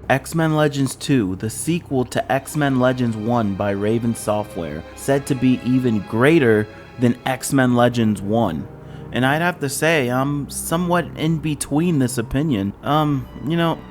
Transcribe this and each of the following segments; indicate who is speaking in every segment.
Speaker 1: X-Men Legends 2, the sequel to X-Men Legends 1 by Raven Software, said to be even greater than X-Men Legends 1. And I'd have to say, I'm somewhat in between this opinion.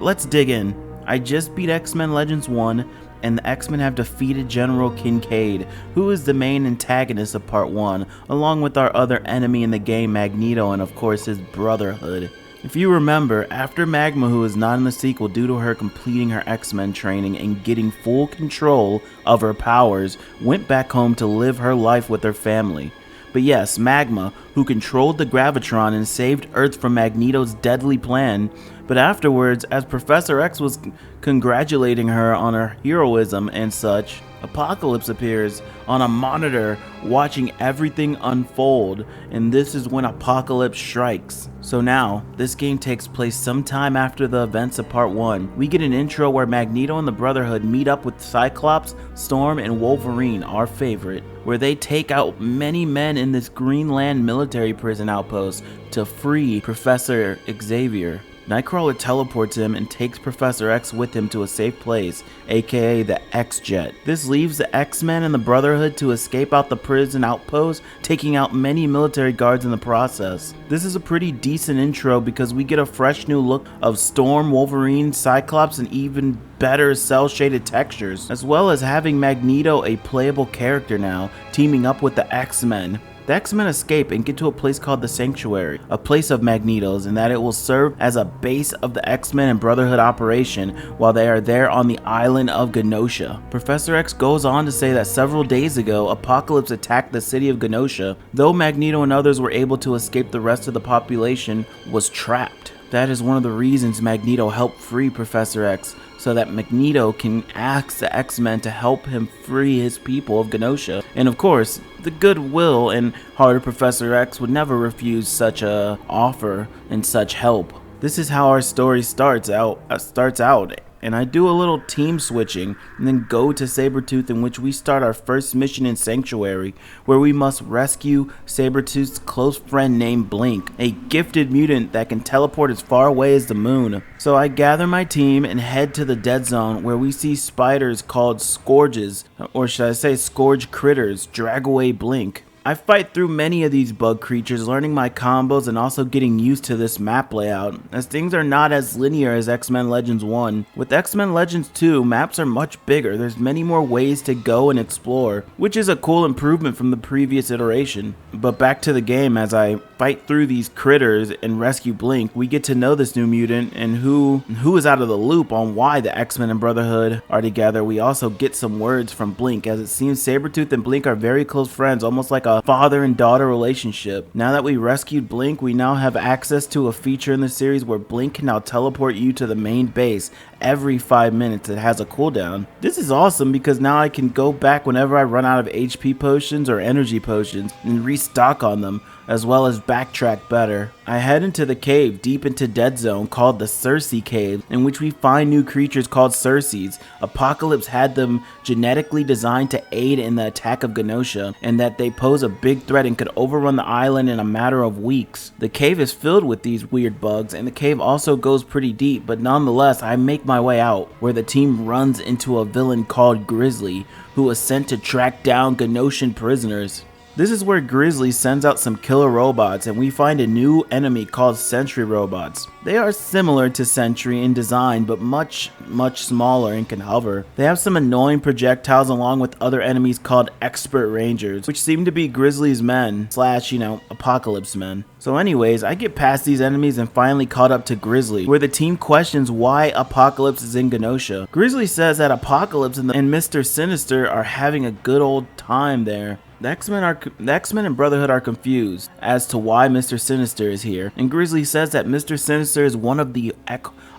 Speaker 1: Let's dig in. I just beat X-Men Legends 1, and the X-Men have defeated General Kincaid, who is the main antagonist of Part 1, along with our other enemy in the game, Magneto, and of course his Brotherhood. If you remember, after Magma, who is not in the sequel due to her completing her X-Men training and getting full control of her powers, went back home to live her life with her family. But yes, Magma, who controlled the Gravitron and saved Earth from Magneto's deadly plan, but afterwards, as Professor X was congratulating her on her heroism and such, Apocalypse appears on a monitor watching everything unfold, and this is when Apocalypse strikes. So now, this game takes place sometime after the events of Part 1. We get an intro where Magneto and the Brotherhood meet up with Cyclops, Storm, and Wolverine, our favorite, where they take out many men in this Greenland military prison outpost to free Professor Xavier. Nightcrawler teleports him and takes Professor X with him to a safe place, aka the X-Jet. This leaves the X-Men and the Brotherhood to escape out the prison outpost, taking out many military guards in the process. This is a pretty decent intro because we get a fresh new look of Storm, Wolverine, Cyclops, and even better cel-shaded textures, as well as having Magneto a playable character now, teaming up with the X-Men. The X-Men escape and get to a place called the Sanctuary, a place of Magneto's, and that it will serve as a base of the X-Men and Brotherhood operation while they are there on the island of Genosha. Professor X goes on to say that several days ago, Apocalypse attacked the city of Genosha. Though Magneto and others were able to escape, the rest of the population was trapped. That is one of the reasons Magneto helped free Professor X, so that Magneto can ask the X-Men to help him free his people of Genosha. And of course, the goodwill and heart of Professor X would never refuse such a offer and such help. This is how our story starts out, and I do a little team switching and then go to Sabretooth, in which we start our first mission in Sanctuary, where we must rescue Sabretooth's close friend named Blink, a gifted mutant that can teleport as far away as the moon. So I gather my team and head to the Dead Zone, where we see spiders called Scourges, or should I say Scourge Critters, drag away Blink. I fight through many of these bug creatures, learning my combos and also getting used to this map layout, as things are not as linear as X-Men Legends 1. With X-Men Legends 2, maps are much bigger, there's many more ways to go and explore, which is a cool improvement from the previous iteration. But back to the game, as I fight through these critters and rescue Blink, we get to know this new mutant and who is out of the loop on why the X-Men and Brotherhood are together. We also get some words from Blink, as it seems Sabretooth and Blink are very close friends, almost like a father and daughter relationship. Now that we rescued Blink, we now have access to a feature in the series where Blink can now teleport you to the main base every 5 minutes. It has a cooldown. This is awesome because now I can go back whenever I run out of HP potions or energy potions and restock on them, as well as backtrack better. I head into the cave deep into Dead Zone called the Circe Cave, in which we find new creatures called Circes. Apocalypse had them genetically designed to aid in the attack of Genosha, and that they pose a big threat and could overrun the island in a matter of weeks. The cave is filled with these weird bugs, and the cave also goes pretty deep, but nonetheless I make my way out, where the team runs into a villain called Grizzly, who was sent to track down Genoshan prisoners. This is where Grizzly sends out some killer robots, and we find a new enemy called Sentry robots. They are similar to Sentry in design, but much smaller and can hover. They have some annoying projectiles along with other enemies called Expert Rangers, which seem to be Grizzly's men, slash, Apocalypse men. So anyways, I get past these enemies and finally caught up to Grizzly, where the team questions why Apocalypse is in Genosha. Grizzly says that Apocalypse and Mr. Sinister are having a good old time there. The X-Men and Brotherhood are confused as to why Mr. Sinister is here, and Grizzly says that Mr. Sinister is one of the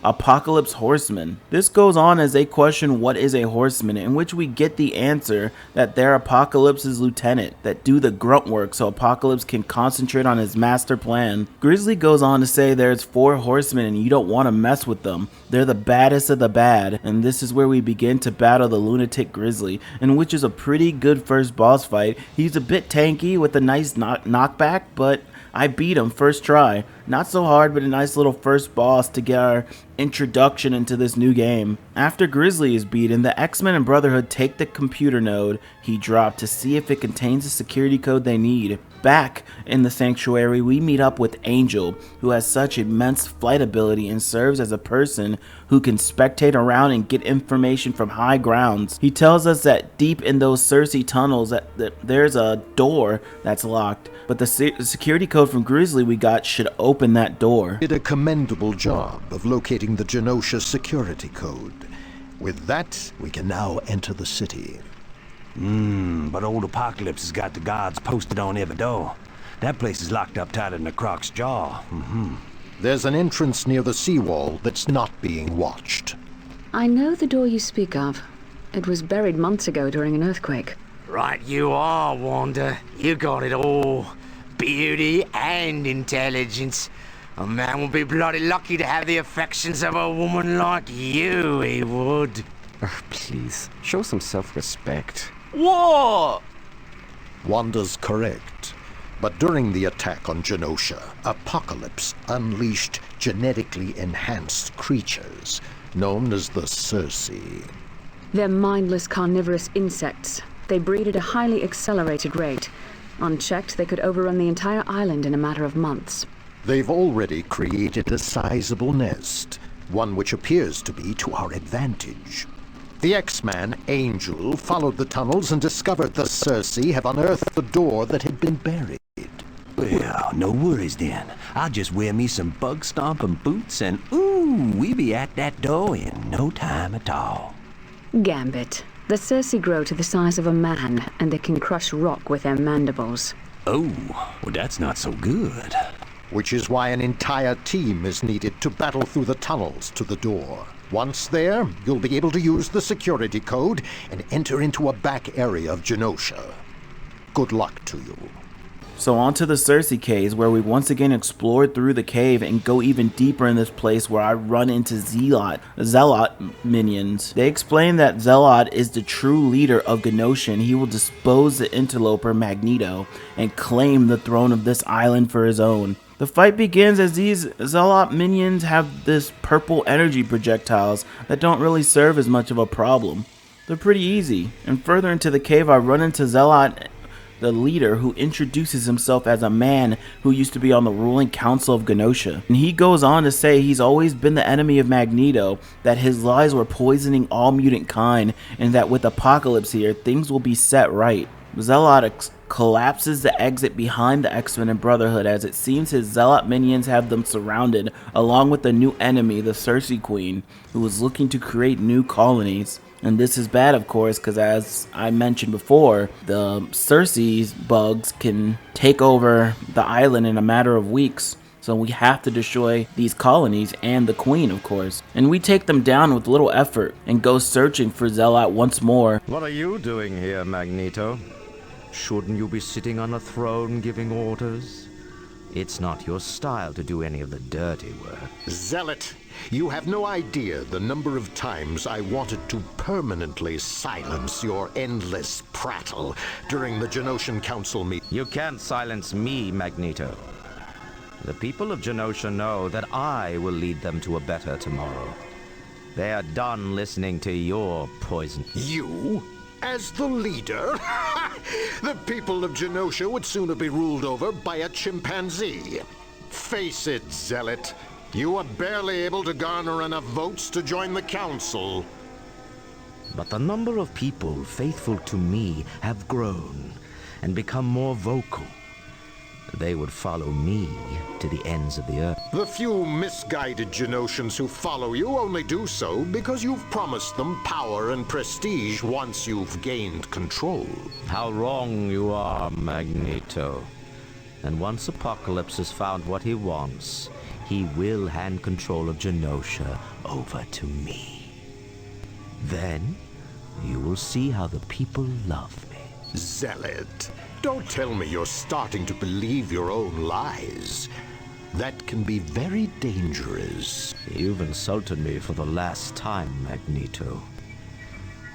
Speaker 1: Apocalypse Horsemen. This goes on as they question what is a horseman, in which we get the answer that they're Apocalypse's lieutenant that do the grunt work so Apocalypse can concentrate on his master plan. Grizzly goes on to say there's 4 horsemen and you don't want to mess with them. They're the baddest of the bad, and this is where we begin to battle the lunatic Grizzly, in which is a pretty good first boss fight. He's a bit tanky with a nice knockback, but I beat him first try. Not so hard, but a nice little first boss to get our introduction into this new game. After Grizzly is beaten, the X-Men and Brotherhood take the computer node he dropped to see if it contains the security code they need. Back in the sanctuary, we meet up with Angel, who has such immense flight ability and serves as a person who can spectate around and get information from high grounds. He tells us that deep in those Cersei tunnels that there's a door that's locked, but the security code from Grizzly we got should open that door.
Speaker 2: Did a commendable job of locating the Genosha security code. With that, we can now enter the city.
Speaker 3: But old Apocalypse has got the guards posted on every door. That place is locked up tighter than a croc's jaw.
Speaker 2: There's an entrance near the seawall that's not being watched.
Speaker 4: I know the door you speak of. It was buried months ago during an earthquake.
Speaker 5: Right you are, Wanda. You got it all. Beauty and intelligence. A man would be bloody lucky to have the affections of a woman like you, he would.
Speaker 6: Please, show some self-respect.
Speaker 5: What?
Speaker 2: Wanda's correct. But during the attack on Genosha, Apocalypse unleashed genetically enhanced creatures, known as the Cersei.
Speaker 4: They're mindless carnivorous insects. They breed at a highly accelerated rate. Unchecked, they could overrun the entire island in a matter of months.
Speaker 2: They've already created a sizable nest, one which appears to be to our advantage. The X-Man, Angel, followed the tunnels and discovered the Cersei have unearthed the door that had been buried.
Speaker 3: Well, no worries then. I'll just wear me some bug stomping boots and ooh, we be at that door in no time at all.
Speaker 4: Gambit. The Cersei grow to the size of a man, and they can crush rock with their mandibles.
Speaker 3: Oh, well that's not so good.
Speaker 2: Which is why an entire team is needed to battle through the tunnels to the door. Once there, you'll be able to use the security code and enter into a back area of Genosha. Good luck to you.
Speaker 1: So on to the Cersei caves, where we once again explored through the cave and go even deeper in this place, where I run into Zealot minions. They explain that Zealot is the true leader of Genosha, and he will dispose the interloper Magneto and claim the throne of this island for his own. The fight begins as these Zealot minions have this purple energy projectiles that don't really serve as much of a problem. They're pretty easy. And further into the cave, I run into Zealot, the leader, who introduces himself as a man who used to be on the ruling council of Genosha. And he goes on to say he's always been the enemy of Magneto, that his lies were poisoning all mutant kind, and that with Apocalypse here, things will be set right. Zealot collapses the exit behind the X-Men and Brotherhood, as it seems his Zealot minions have them surrounded, along with the new enemy, the Cersei Queen, who is looking to create new colonies. And this is bad, of course, because as I mentioned before, the Cersei's bugs can take over the island in a matter of weeks. So we have to destroy these colonies and the Queen, of course. And we take them down with little effort and go searching for Zealot once more.
Speaker 7: What are you doing here, Magneto? Shouldn't you be sitting on a throne giving orders? It's not your style to do any of the dirty work.
Speaker 2: Zealot, you have no idea the number of times I wanted to permanently silence your endless prattle during the Genosian Council meeting.
Speaker 7: You can't silence me, Magneto. The people of Genosha know that I will lead them to a better tomorrow. They are done listening to your poison.
Speaker 2: You? As the leader? The people of Genosha would sooner be ruled over by a chimpanzee. Face it, Zealot. You are barely able to garner enough votes to join the council.
Speaker 7: But the number of people faithful to me have grown and become more vocal. They would follow me to the ends of the earth.
Speaker 2: The few misguided Genosians who follow you only do so because you've promised them power and prestige once you've gained control.
Speaker 7: How wrong you are, Magneto. And once Apocalypse has found what he wants, he will hand control of Genosha over to me. Then, you will see how the people love me.
Speaker 2: Zealot, don't tell me you're starting to believe your own lies. That can be very dangerous.
Speaker 7: You've insulted me for the last time, Magneto.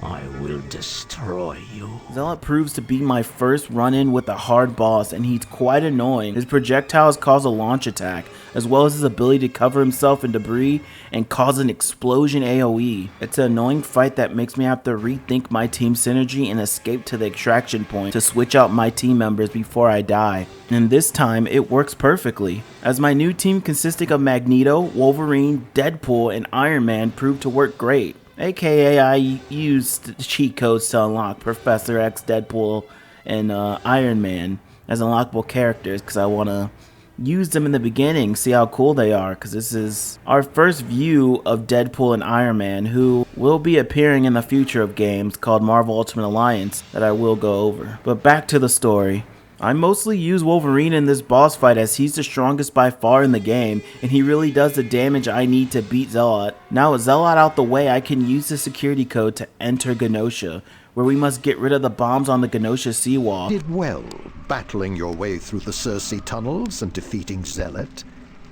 Speaker 7: I will destroy you.
Speaker 1: Zealot proves to be my first run-in with a hard boss, and he's quite annoying. His projectiles cause a launch attack, as well as his ability to cover himself in debris and cause an explosion AoE. It's an annoying fight that makes me have to rethink my team synergy and escape to the extraction point to switch out my team members before I die. And this time, it works perfectly, as my new team consisting of Magneto, Wolverine, Deadpool, and Iron Man proved to work great. AKA I used cheat codes to unlock Professor X, Deadpool, and Iron Man as unlockable characters because I want to use them in the beginning, see how cool they are, because this is our first view of Deadpool and Iron Man, who will be appearing in the future of games called Marvel Ultimate Alliance that I will go over. But back to the story. I mostly use Wolverine in this boss fight as he's the strongest by far in the game, and he really does the damage I need to beat Zealot. Now with Zealot out the way, I can use the security code to enter Genosha, where we must get rid of the bombs on the Genosha seawall.
Speaker 2: Did well battling your way through the Circe tunnels and defeating Zealot.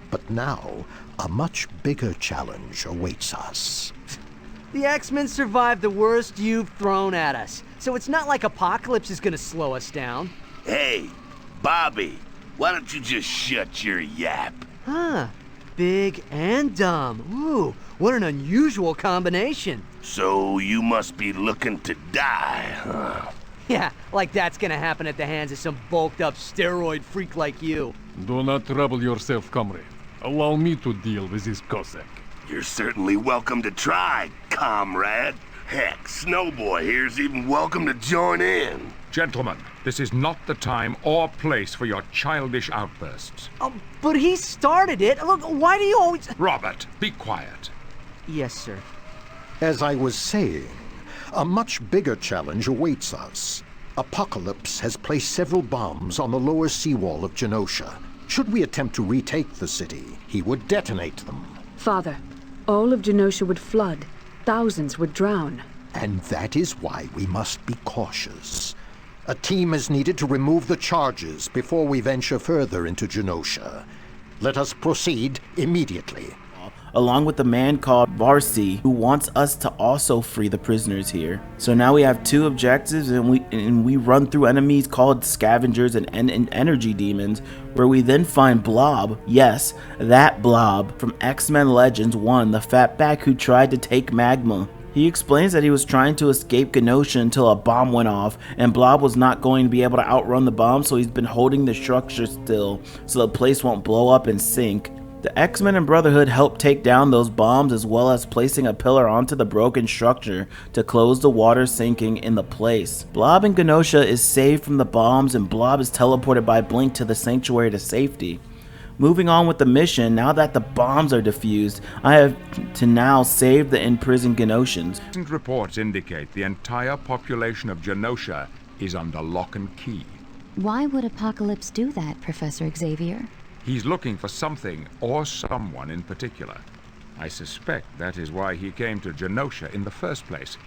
Speaker 2: But now, a much bigger challenge awaits us.
Speaker 8: The X-Men survived the worst you've thrown at us, so it's not like Apocalypse is gonna slow us down.
Speaker 9: Hey, Bobby, why don't you just shut your yap?
Speaker 8: Huh. Big and dumb. Ooh, what an unusual combination.
Speaker 9: So you must be looking to die, huh?
Speaker 8: Yeah, like that's gonna happen at the hands of some bulked up steroid freak like you.
Speaker 10: Do not trouble yourself, comrade. Allow me to deal with this Cossack.
Speaker 9: You're certainly welcome to try, comrade. Heck, Snowboy here's even welcome to join in.
Speaker 10: Gentlemen, this is not the time or place for your childish outbursts.
Speaker 8: Oh, but he started it. Look, why do you always...
Speaker 10: Robert, be quiet.
Speaker 8: Yes, sir.
Speaker 2: As I was saying, a much bigger challenge awaits us. Apocalypse has placed several bombs on the lower seawall of Genosha. Should we attempt to retake the city, he would detonate them.
Speaker 4: Father, all of Genosha would flood. Thousands would drown.
Speaker 2: And that is why we must be cautious. A team is needed to remove the charges before we venture further into Genosha. Let us proceed immediately.
Speaker 1: Along with a man called Varsi, who wants us to also free the prisoners here. So now we have two objectives, and we run through enemies called scavengers and energy demons, where we then find Blob, yes, that Blob from X-Men Legends 1, the fatback who tried to take Magma. He explains that he was trying to escape Genosha until a bomb went off, and Blob was not going to be able to outrun the bomb, so he's been holding the structure still so the place won't blow up and sink. The X-Men and Brotherhood help take down those bombs, as well as placing a pillar onto the broken structure to close the water sinking in the place. Blob in Genosha is saved from the bombs, and Blob is teleported by Blink to the sanctuary to safety. Moving on with the mission, now that the bombs are defused, I have to now save the imprisoned Genoshans.
Speaker 10: Recent reports indicate the entire population of Genosha is under lock and key.
Speaker 11: Why would Apocalypse do that, Professor Xavier?
Speaker 10: He's looking for something or someone in particular. I suspect that is why he came to Genosha in the first place.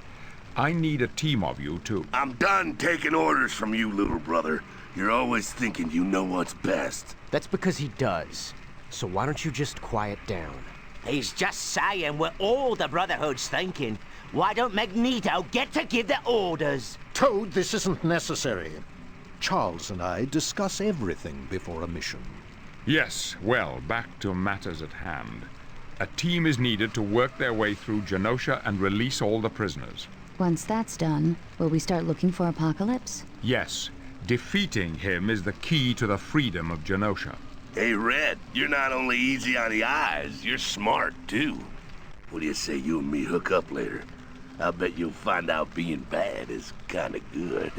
Speaker 10: I need a team of you to...
Speaker 9: I'm done taking orders from you, little brother. You're always thinking you know what's best.
Speaker 8: That's because he does. So why don't you just quiet down?
Speaker 5: He's just saying what all the Brotherhood's thinking. Why don't Magneto get to give the orders?
Speaker 2: Toad, this isn't necessary. Charles and I discuss everything before a mission.
Speaker 10: Yes, well, back to matters at hand. A team is needed to work their way through Genosha and release all the prisoners.
Speaker 11: Once that's done, will we start looking for Apocalypse?
Speaker 10: Yes, defeating him is the key to the freedom of Genosha.
Speaker 9: Hey, Red, you're not only easy on the eyes, you're smart, too. What do you say you and me hook up later? I bet you'll find out being bad is kinda good.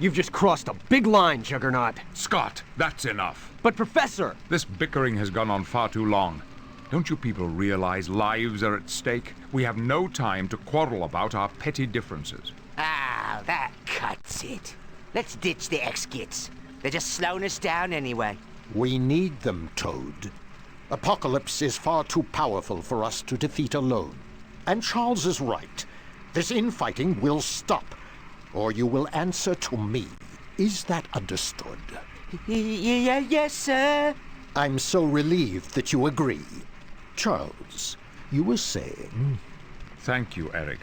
Speaker 8: You've just crossed a big line, Juggernaut.
Speaker 10: Scott, that's enough.
Speaker 8: But Professor!
Speaker 10: This bickering has gone on far too long. Don't you people realize lives are at stake? We have no time to quarrel about our petty differences.
Speaker 5: Ah, that cuts it. Let's ditch the X-Kits. They're just slowing us down anyway.
Speaker 2: We need them, Toad. Apocalypse is far too powerful for us to defeat alone. And Charles is right. This infighting will stop, or you will answer to me. Is that understood?
Speaker 5: Yes, sir.
Speaker 2: I'm so relieved that you agree. Charles, you were saying...
Speaker 10: Thank you, Eric.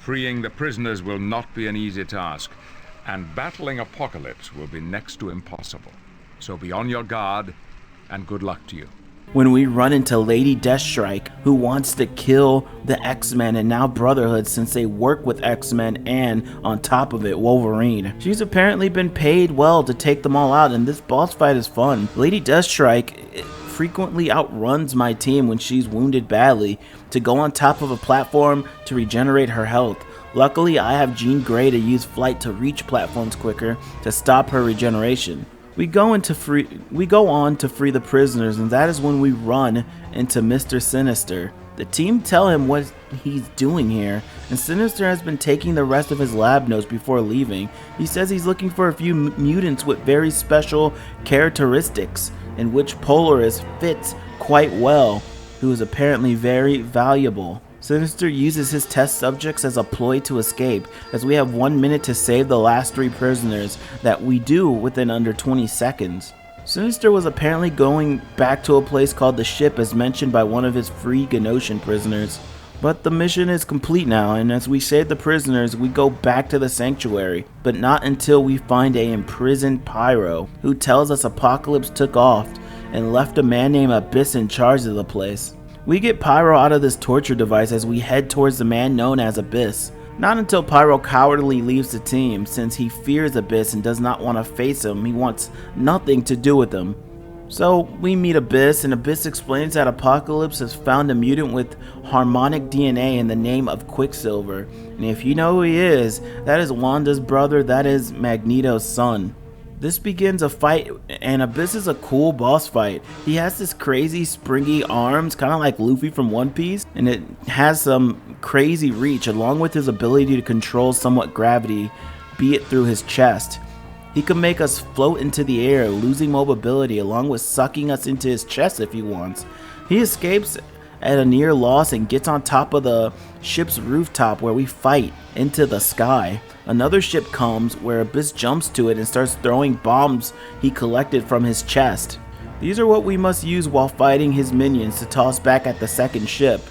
Speaker 10: Freeing the prisoners will not be an easy task, and battling Apocalypse will be next to impossible. So be on your guard, and good luck to you.
Speaker 1: When we run into Lady Deathstrike, who wants to kill the X-Men and now Brotherhood since they work with X-Men and, on top of it, Wolverine. She's apparently been paid well to take them all out, and this boss fight is fun. Lady Deathstrike frequently outruns my team when she's wounded badly to go on top of a platform to regenerate her health. Luckily, I have Jean Grey to use flight to reach platforms quicker to stop her regeneration. We go on to free the prisoners, and that is when we run into Mr. Sinister. The team tell him what he's doing here, and Sinister has been taking the rest of his lab notes before leaving. He says he's looking for a few mutants with very special characteristics, in which Polaris fits quite well, who is apparently very valuable. Sinister uses his test subjects as a ploy to escape, as we have 1 minute to save the last 3 prisoners that we do within under 20 seconds. Sinister was apparently going back to a place called the Ship as mentioned by one of his free Genosian prisoners. But the mission is complete now, and as we save the prisoners, we go back to the sanctuary, but not until we find a imprisoned Pyro, who tells us Apocalypse took off and left a man named Abyss in charge of the place. We get Pyro out of this torture device as we head towards the man known as Abyss. Not until Pyro cowardly leaves the team, since he fears Abyss and does not want to face him. He wants nothing to do with him. So we meet Abyss, and Abyss explains that Apocalypse has found a mutant with harmonic DNA in the name of Quicksilver. And if you know who he is, that is Wanda's brother, that is Magneto's son. This begins a fight, and Abyss is a cool boss fight. He has this crazy springy arms, kind of like Luffy from One Piece, and it has some crazy reach along with his ability to control somewhat gravity, be it through his chest. He can make us float into the air, losing mobility along with sucking us into his chest if he wants. He escapes at a near loss and gets on top of the ship's rooftop where we fight into the sky. Another ship comes where Abyss jumps to it and starts throwing bombs he collected from his chest. These are what we must use while fighting his minions to toss back at the second ship.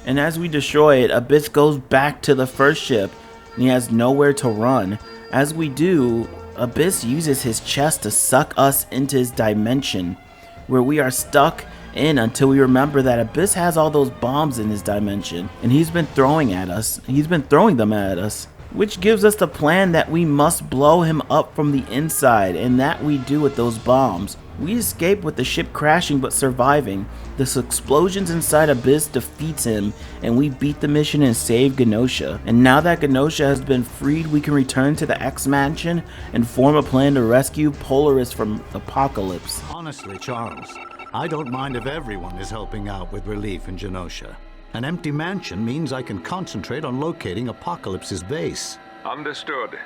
Speaker 1: And as we destroy it, Abyss goes back to the first ship and he has nowhere to run. As we do, Abyss uses his chest to suck us into his dimension, where we are stuck in until we remember that Abyss has all those bombs in his dimension and he's been throwing them at us. Which gives us the plan that we must blow him up from the inside, and that we do with those bombs. We escape with the ship crashing but surviving. The explosions inside Abyss defeats him, and we beat the mission and save Genosha. And now that Genosha has been freed, we can return to the X-Mansion and form a plan to rescue Polaris from Apocalypse.
Speaker 12: Honestly, Charles, I don't mind if everyone is helping out with relief in Genosha. An empty mansion means I can concentrate on locating Apocalypse's base.
Speaker 10: Understood.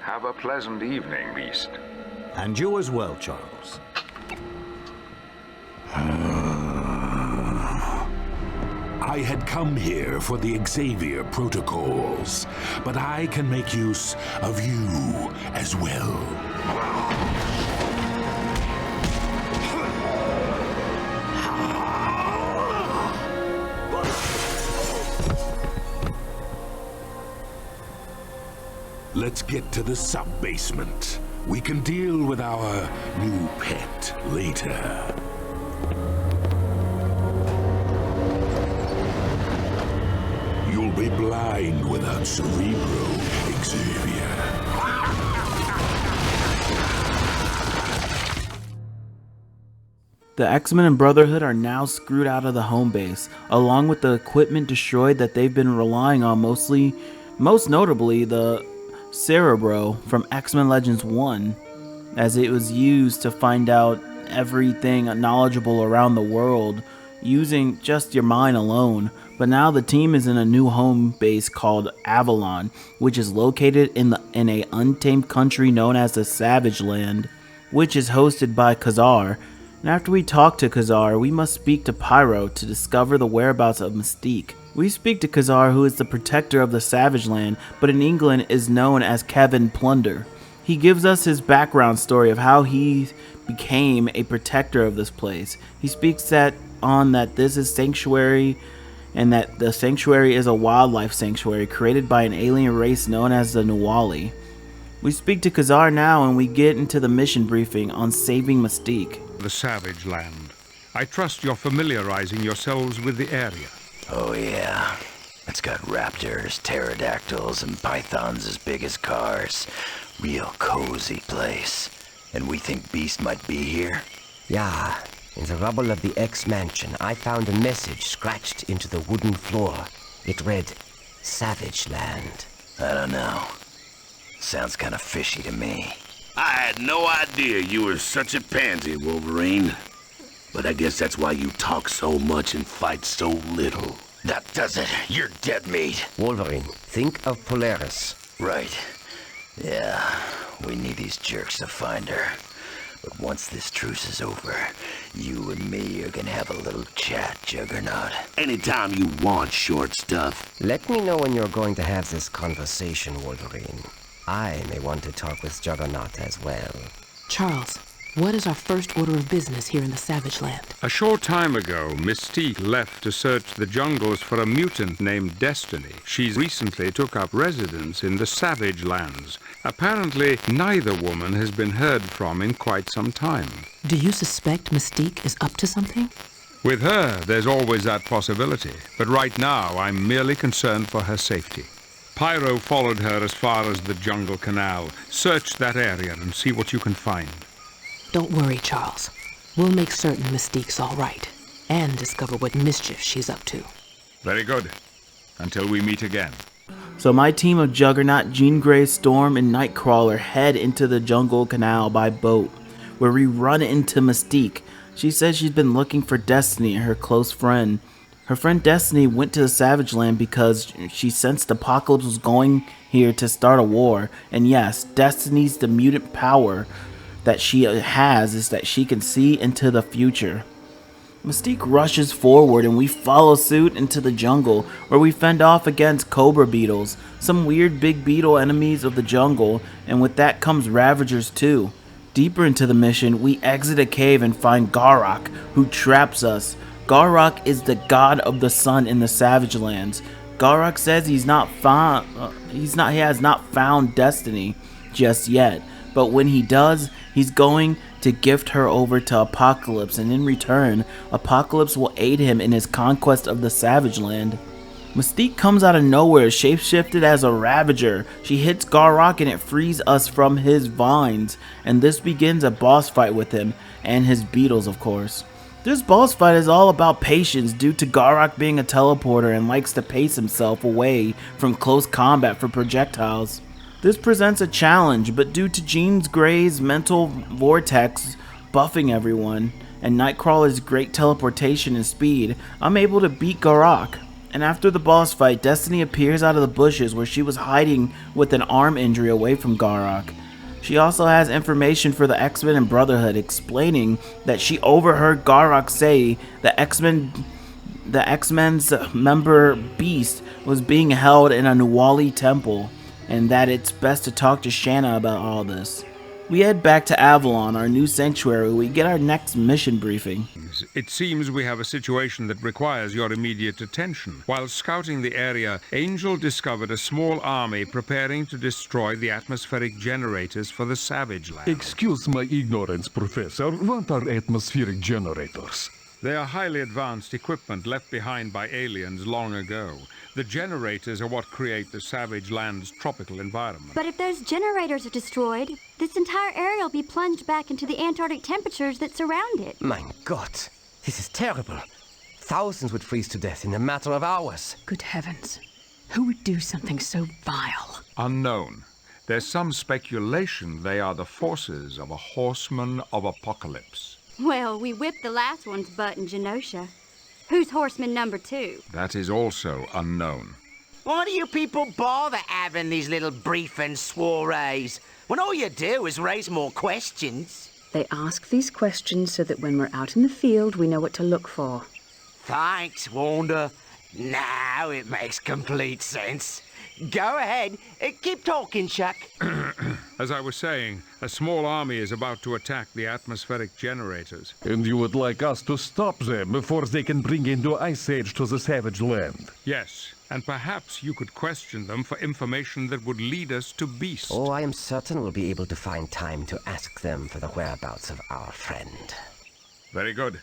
Speaker 10: Have a pleasant evening, Beast.
Speaker 12: And you as well, Charles.
Speaker 13: I had come here for the Xavier protocols, but I can make use of you as well. Let's get to the sub-basement. We can deal with our new pet later. You'll be blind without Cerebro, Xavier.
Speaker 1: The X-Men and Brotherhood are now screwed out of the home base, along with the equipment destroyed that they've been relying on most notably the Cerebro from X-Men Legends 1, as it was used to find out everything knowledgeable around the world using just your mind alone. But now the team is in a new home base called Avalon, which is located in a untamed country known as the Savage Land, which is hosted by Khazar. And after we talk to Khazar, we must speak to Pyro to discover the whereabouts of Mystique. We speak to Khazar, who is the protector of the Savage Land, but in England is known as Kevin Plunder. He gives us his background story of how he became a protector of this place. He speaks that this is sanctuary and that the sanctuary is a wildlife sanctuary created by an alien race known as the Nuwali. We speak to Kazar now and we get into the mission briefing on saving Mystique.
Speaker 10: The Savage Land. I trust you're familiarizing yourselves with the area.
Speaker 3: Oh yeah. It's got raptors, pterodactyls, and pythons as big as cars. Real cozy place. And we think Beast might be here?
Speaker 5: Yeah. In the rubble of the X-Mansion, I found a message scratched into the wooden floor. It read, Savage Land.
Speaker 3: I don't know. Sounds kind of fishy to me.
Speaker 9: I had no idea you were such a pansy, Wolverine. But I guess that's why you talk so much and fight so little.
Speaker 3: That does it. You're dead meat.
Speaker 5: Wolverine, think of Polaris.
Speaker 3: Right. Yeah, we need these jerks to find her. But once this truce is over, you and me are gonna have a little chat, Juggernaut.
Speaker 9: Anytime you want, short stuff.
Speaker 5: Let me know when you're going to have this conversation, Wolverine. I may want to talk with Juggernaut as well.
Speaker 14: Charles, what is our first order of business here in the Savage Land?
Speaker 10: A short time ago, Mystique left to search the jungles for a mutant named Destiny. She recently took up residence in the Savage Lands. Apparently, neither woman has been heard from in quite some time.
Speaker 14: Do you suspect Mystique is up to something?
Speaker 10: With her, there's always that possibility. But right now, I'm merely concerned for her safety. Pyro followed her as far as the jungle canal. Search that area and see what you can find.
Speaker 14: Don't worry, Charles. We'll make certain Mystique's all right, and discover what mischief she's up to.
Speaker 10: Very good. Until we meet again.
Speaker 1: So my team of Juggernaut, Jean Grey, Storm, and Nightcrawler head into the jungle canal by boat, where we run into Mystique. She says she's been looking for Destiny, her close friend. Her friend Destiny went to the Savage Land because she sensed Apocalypse was going here to start a war. And yes, Destiny's the mutant power that she has is that she can see into the future. Mystique rushes forward and we follow suit into the jungle, where we fend off against cobra beetles, some weird big beetle enemies of the jungle, and with that comes Ravagers too. Deeper into the mission, we exit a cave and find Garrock, who traps us. Garrock is the god of the sun in the Savage Lands. Garrock says he has not found Destiny just yet, but when he does, he's going to gift her over to Apocalypse, and in return, Apocalypse will aid him in his conquest of the Savage Land. Mystique comes out of nowhere, shapeshifted as a Ravager. She hits Garrock and it frees us from his vines, and this begins a boss fight with him, and his beetles of course. This boss fight is all about patience due to Garrock being a teleporter and likes to pace himself away from close combat for projectiles. This presents a challenge, but due to Jean Grey's mental vortex buffing everyone, and Nightcrawler's great teleportation and speed, I'm able to beat Garrock. And after the boss fight, Destiny appears out of the bushes where she was hiding with an arm injury away from Garrock. She also has information for the X-Men and Brotherhood, explaining that she overheard Garrock say the X-Men's member Beast was being held in a Nuwali temple, and that it's best to talk to Shanna about all this. We head back to Avalon, our new sanctuary, where we get our next mission briefing.
Speaker 10: It seems we have a situation that requires your immediate attention. While scouting the area, Angel discovered a small army preparing to destroy the atmospheric generators for the Savage Land.
Speaker 15: Excuse my ignorance, Professor. What are atmospheric generators?
Speaker 10: They are highly advanced equipment left behind by aliens long ago. The generators are what create the Savage Land's tropical environment.
Speaker 16: But if those generators are destroyed, this entire area will be plunged back into the Antarctic temperatures that surround it.
Speaker 5: My God, this is terrible. Thousands would freeze to death in a matter of hours.
Speaker 14: Good heavens. Who would do something so vile?
Speaker 10: Unknown. There's some speculation they are the forces of a horseman of apocalypse.
Speaker 16: Well, we whipped the last one's butt in Genosha. Who's horseman number 2?
Speaker 10: That is also unknown.
Speaker 5: Why do you people bother having these little briefing soirees when all you do is raise more questions?
Speaker 4: They ask these questions so that when we're out in the field, we know what to look for.
Speaker 5: Thanks, Wanda. Now it makes complete sense. Go ahead. Keep talking, Chuck.
Speaker 10: As I was saying, a small army is about to attack the atmospheric generators.
Speaker 15: And you would like us to stop them before they can bring into Ice Age to the Savage Land?
Speaker 10: Yes, and perhaps you could question them for information that would lead us to Beast.
Speaker 17: Oh, I am certain we'll be able to find time to ask them for the whereabouts of our friend.
Speaker 10: Very good.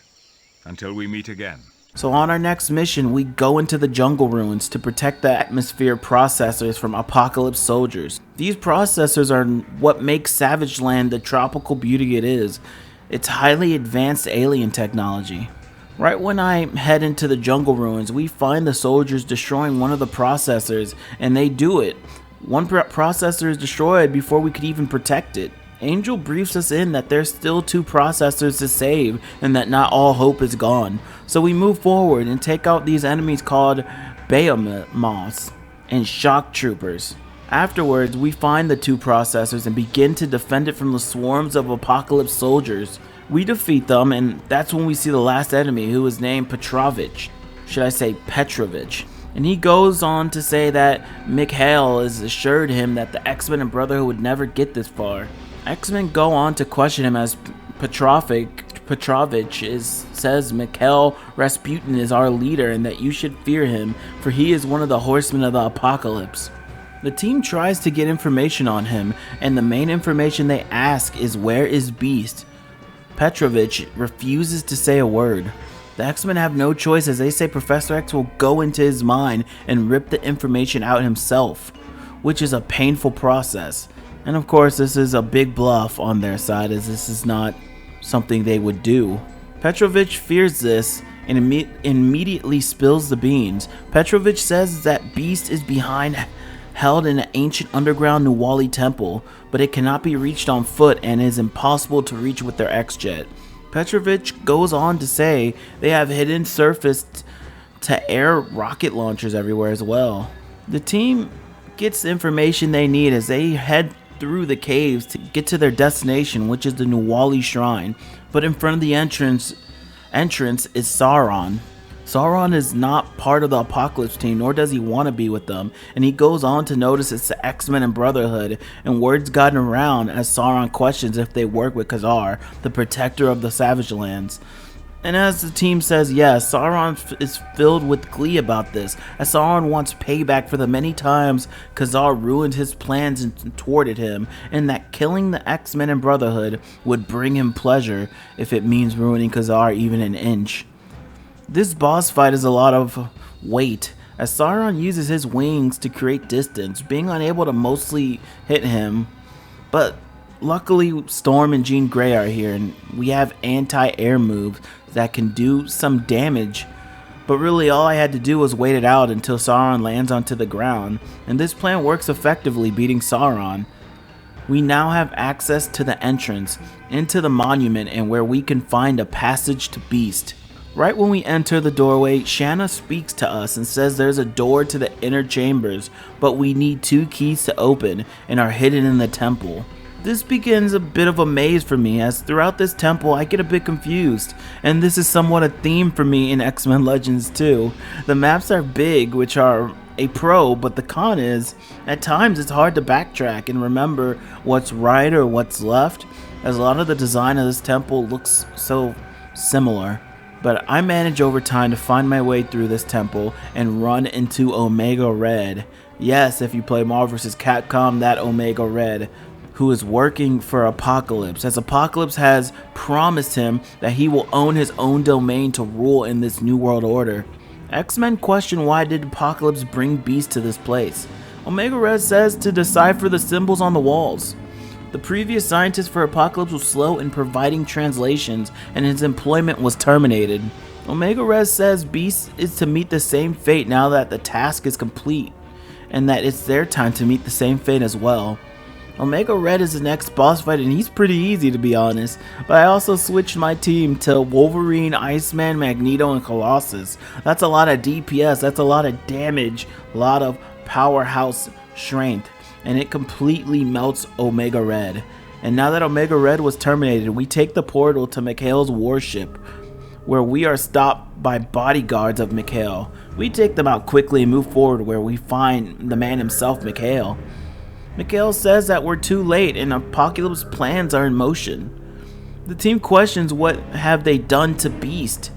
Speaker 10: Until we meet again.
Speaker 1: So on our next mission, we go into the jungle ruins to protect the atmosphere processors from apocalypse soldiers. These processors are what makes Savage Land the tropical beauty it is. It's highly advanced alien technology. Right when I head into the jungle ruins, we find the soldiers destroying one of the processors, and they do it. One processor is destroyed before we could even protect it. Angel briefs us in that there's still 2 processors to save and that not all hope is gone. So we move forward and take out these enemies called Behemoths and Shock Troopers. Afterwards, we find the 2 processors and begin to defend it from the swarms of apocalypse soldiers. We defeat them, and that's when we see the last enemy, who is named Petrovich. Should I say Petrovich? And he goes on to say that Mikhail has assured him that the X-Men and Brotherhood would never get this far. X-Men go on to question him as Petrovich says Mikhail Rasputin is our leader and that you should fear him, for he is one of the horsemen of the apocalypse. The team tries to get information on him, and the main information they ask is where is Beast. Petrovich refuses to say a word. The X-Men have no choice as they say Professor X will go into his mind and rip the information out himself, which is a painful process. And of course, this is a big bluff on their side, as this is not something they would do. Petrovich fears this and immediately spills the beans. Petrovich says that Beast is held in an ancient underground Nuwali temple, but it cannot be reached on foot and is impossible to reach with their X-Jet. Petrovich goes on to say they have hidden surface to air rocket launchers everywhere as well. The team gets the information they need as they head through the caves to get to their destination, which is the Nuwali Shrine. But in front of the entrance is Sauron. Sauron is not part of the Apocalypse team, nor does he want to be with them, and he goes on to notice it's the X-Men and Brotherhood, and word's gotten around as Sauron questions if they work with Khazar, the protector of the Savage Lands. And as the team says yes, Sauron is filled with glee about this, as Sauron wants payback for the many times Khazar ruined his plans and thwarted him, and that killing the X-Men and Brotherhood would bring him pleasure if it means ruining Khazar even an inch. This boss fight is a lot of weight, as Sauron uses his wings to create distance, being unable to mostly hit him, but luckily Storm and Jean Grey are here, and we have anti-air moves that can do some damage, but really all I had to do was wait it out until Sauron lands onto the ground, and this plan works effectively, beating Sauron. We now have access to the entrance into the monument and where we can find a passage to Beast. Right when we enter the doorway, Shanna speaks to us and says there's a door to the inner chambers, but we need 2 keys to open and are hidden in the temple. This begins a bit of a maze for me, as throughout this temple I get a bit confused, and this is somewhat a theme for me in X-Men Legends too. The maps are big, which are a pro, but the con is, at times it's hard to backtrack and remember what's right or what's left, as a lot of the design of this temple looks so similar. But I manage over time to find my way through this temple and run into Omega Red. Yes, if you play Marvel vs. Capcom, that Omega Red, who is working for Apocalypse, as Apocalypse has promised him that he will own his own domain to rule in this new world order. X-Men question why did Apocalypse bring Beast to this place. Omega Red says to decipher the symbols on the walls. The previous scientist for Apocalypse was slow in providing translations and his employment was terminated. Omega Red says Beast is to meet the same fate now that the task is complete, and that it's their time to meet the same fate as well. Omega Red is the next boss fight and he's pretty easy to be honest, but I also switched my team to Wolverine, Iceman, Magneto, and Colossus. That's a lot of DPS, that's a lot of damage, a lot of powerhouse strength, and it completely melts Omega Red. And now that Omega Red was terminated, we take the portal to Mikhail's warship, where we are stopped by bodyguards of Mikhail. We take them out quickly and move forward where we find the man himself, Mikhail. Mikhail says that we're too late and Apocalypse plans are in motion. The team questions what have they done to Beast,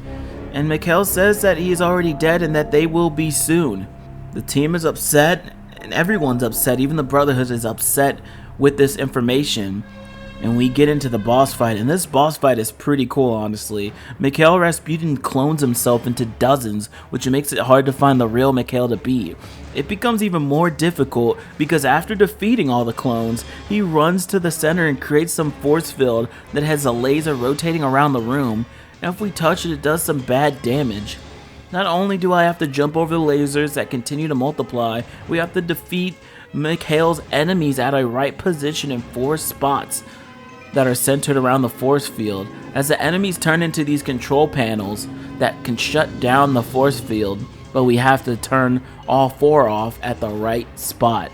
Speaker 1: and Mikhail says that he is already dead and that they will be soon. The team is upset, and everyone's upset, even the Brotherhood is upset with this information. And we get into the boss fight, and this boss fight is pretty cool, honestly. Mikhail Rasputin clones himself into dozens, which makes it hard to find the real Mikhail to beat. It becomes even more difficult because after defeating all the clones, he runs to the center and creates some force field that has a laser rotating around the room, and if we touch it, it does some bad damage. Not only do I have to jump over the lasers that continue to multiply, we have to defeat Mikhail's enemies at a right position in 4 spots that are centered around the force field, as the enemies turn into these control panels that can shut down the force field, but we have to turn all 4 off at the right spot.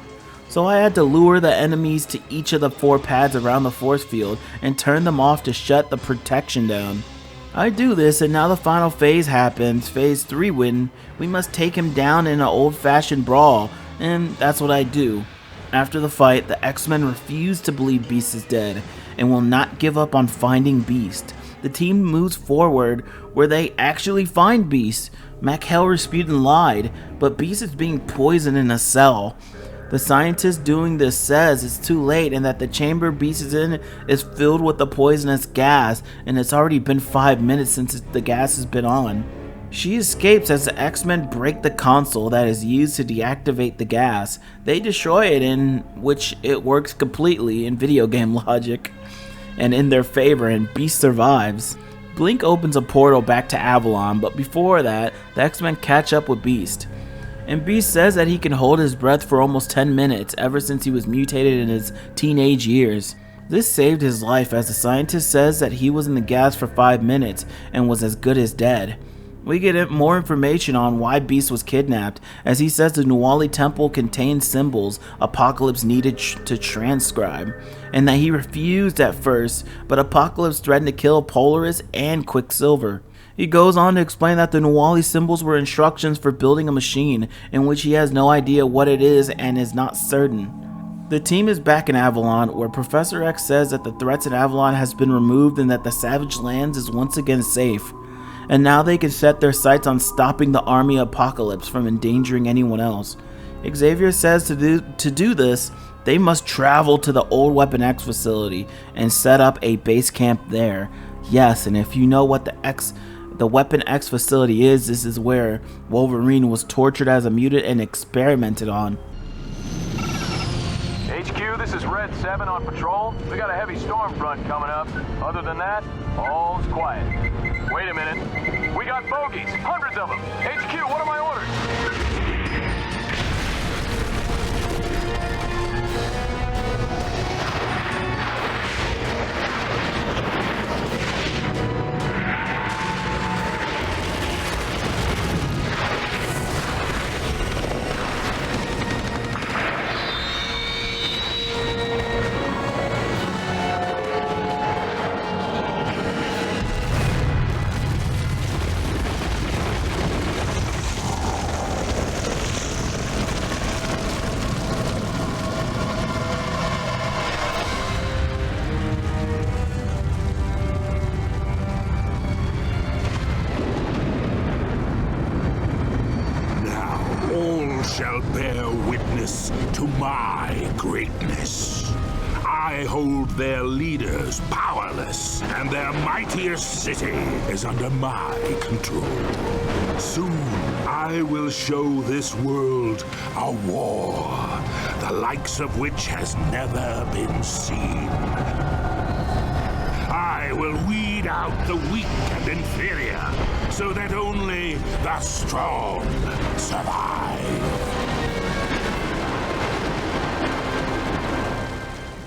Speaker 1: So I had to lure the enemies to each of the 4 pads around the force field and turn them off to shut the protection down. I do this, and now the final phase happens, phase 3, when we must take him down in an old-fashioned brawl, and that's what I do. After the fight, the X-Men refuse to believe Beast is dead and will not give up on finding Beast. The team moves forward where they actually find Beast. Mikhail Rasputin lied, but Beast is being poisoned in a cell. The scientist doing this says it's too late and that the chamber Beast is in is filled with the poisonous gas, and it's already been 5 minutes since the gas has been on. She escapes as the X-Men break the console that is used to deactivate the gas. They destroy it, in which it works completely in video game logic and in their favor, and Beast survives. Blink opens a portal back to Avalon, but before that, the X-Men catch up with Beast. And Beast says that he can hold his breath for almost 10 minutes ever since he was mutated in his teenage years. This saved his life, as the scientist says that he was in the gas for 5 minutes and was as good as dead. We get more information on why Beast was kidnapped, as he says the Nuwali Temple contained symbols Apocalypse needed to transcribe, and that he refused at first, but Apocalypse threatened to kill Polaris and Quicksilver. He goes on to explain that the Nuwali symbols were instructions for building a machine, in which he has no idea what it is and is not certain. The team is back in Avalon, where Professor X says that the threats in Avalon has been removed and that the Savage Lands is once again safe. And now they can set their sights on stopping the army Apocalypse from endangering anyone else. Xavier says to do this, they must travel to the old Weapon X facility and set up a base camp there. Yes, and if you know what the Weapon X facility is, this is where Wolverine was tortured as a mutant and experimented on.
Speaker 18: HQ, this is Red 7 on patrol. We got a heavy storm front coming up. Other than that, all's quiet. Wait a minute. We got bogeys, hundreds of them. HQ, what are my orders?
Speaker 13: Shall bear witness to my greatness. I hold their leaders powerless, and their mightiest city is under my control. Soon, I will show this world a war, the likes of which has never been seen. I will weed out the weak and inferior, so that only the strong survive.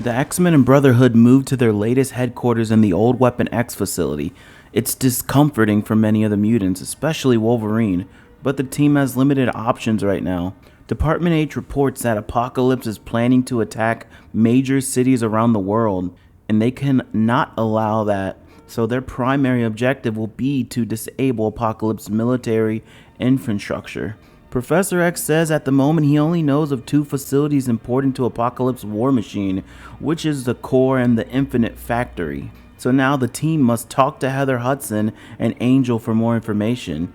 Speaker 1: The X-Men and Brotherhood moved to their latest headquarters in the old Weapon X facility. It's discomforting for many of the mutants, especially Wolverine, but the team has limited options right now. Department H reports that Apocalypse is planning to attack major cities around the world, and they can not allow that, so their primary objective will be to disable Apocalypse's military infrastructure. Professor X says at the moment he only knows of 2 facilities important to Apocalypse War Machine, which is the core and the Infinite Factory. So now the team must talk to Heather Hudson and Angel for more information.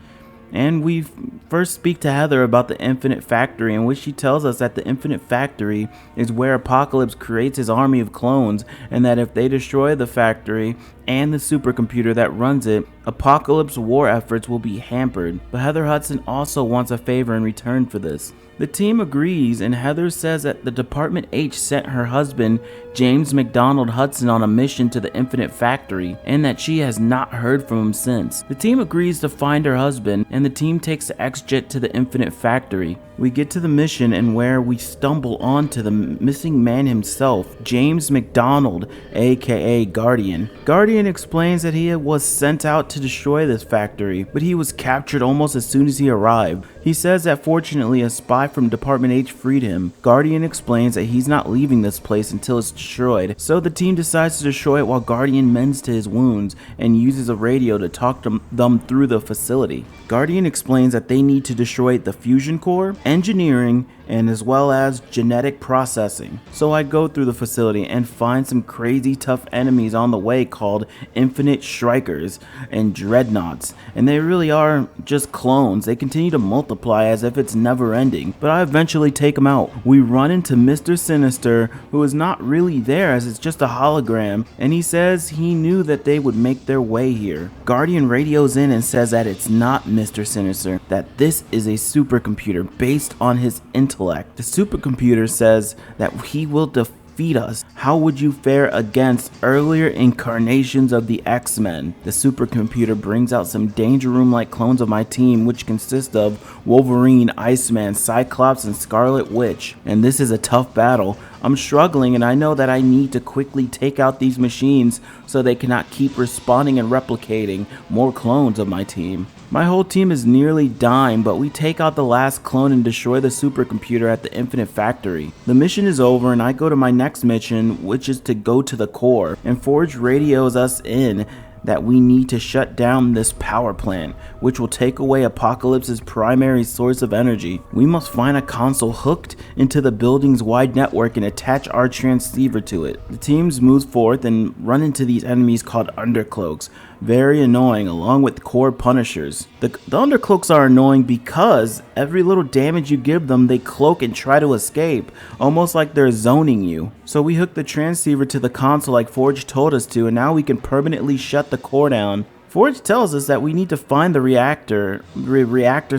Speaker 1: And we first speak to Heather about the Infinite Factory, in which she tells us that the Infinite Factory is where Apocalypse creates his army of clones, and that if they destroy the factory and the supercomputer that runs it, Apocalypse war efforts will be hampered. But Heather Hudson also wants a favor in return for this. The team agrees, and Heather says that the Department H sent her husband, James McDonald Hudson, on a mission to the Infinite Factory, and that she has not heard from him since. The team agrees to find her husband, and the team takes the X-Jet to the Infinite Factory. We get to the mission, and where we stumble onto the missing man himself, James McDonald, aka Guardian. Guardian explains that he was sent out to destroy this factory, but he was captured almost as soon as he arrived. He says that fortunately a spy from Department H freed him. Guardian explains that he's not leaving this place until it's destroyed, so the team decides to destroy it while Guardian mends to his wounds and uses a radio to talk to them through the facility. Guardian explains that they need to destroy the fusion core, engineering, and as well as genetic processing. So I go through the facility and find some crazy tough enemies on the way called Infinite Strikers and Dreadnoughts, and they really are just clones. They continue to multiply as if it's never ending, but I eventually take them out. We run into Mr. Sinister, who is not really there as it's just a hologram, and he says he knew that they would make their way here. Guardian radios in and says that it's not Mr. Sinister, that this is a supercomputer based on his intellect. The supercomputer says that he will defeat us. How would you fare against earlier incarnations of the X-Men? The supercomputer brings out some Danger Room-like clones of my team, which consist of Wolverine, Iceman, Cyclops, and Scarlet Witch. And this is a tough battle. I'm struggling, and I know that I need to quickly take out these machines so they cannot keep respawning and replicating more clones of my team. My whole team is nearly dying, but we take out the last clone and destroy the supercomputer at the Infinite Factory. The mission is over, and I go to my next mission, which is to go to the core, and Forge radios us in that we need to shut down this power plant, which will take away Apocalypse's primary source of energy. We must find a console hooked into the building's wide network and attach our transceiver to it. The teams move forth and run into these enemies called Undercloaks. Very annoying, along with core punishers. The Undercloaks are annoying because every little damage you give them, they cloak and try to escape, almost like they're zoning you. So we hook the transceiver to the console like Forge told us to, and now we can permanently shut the core down. Forge tells us that we need to find the reactor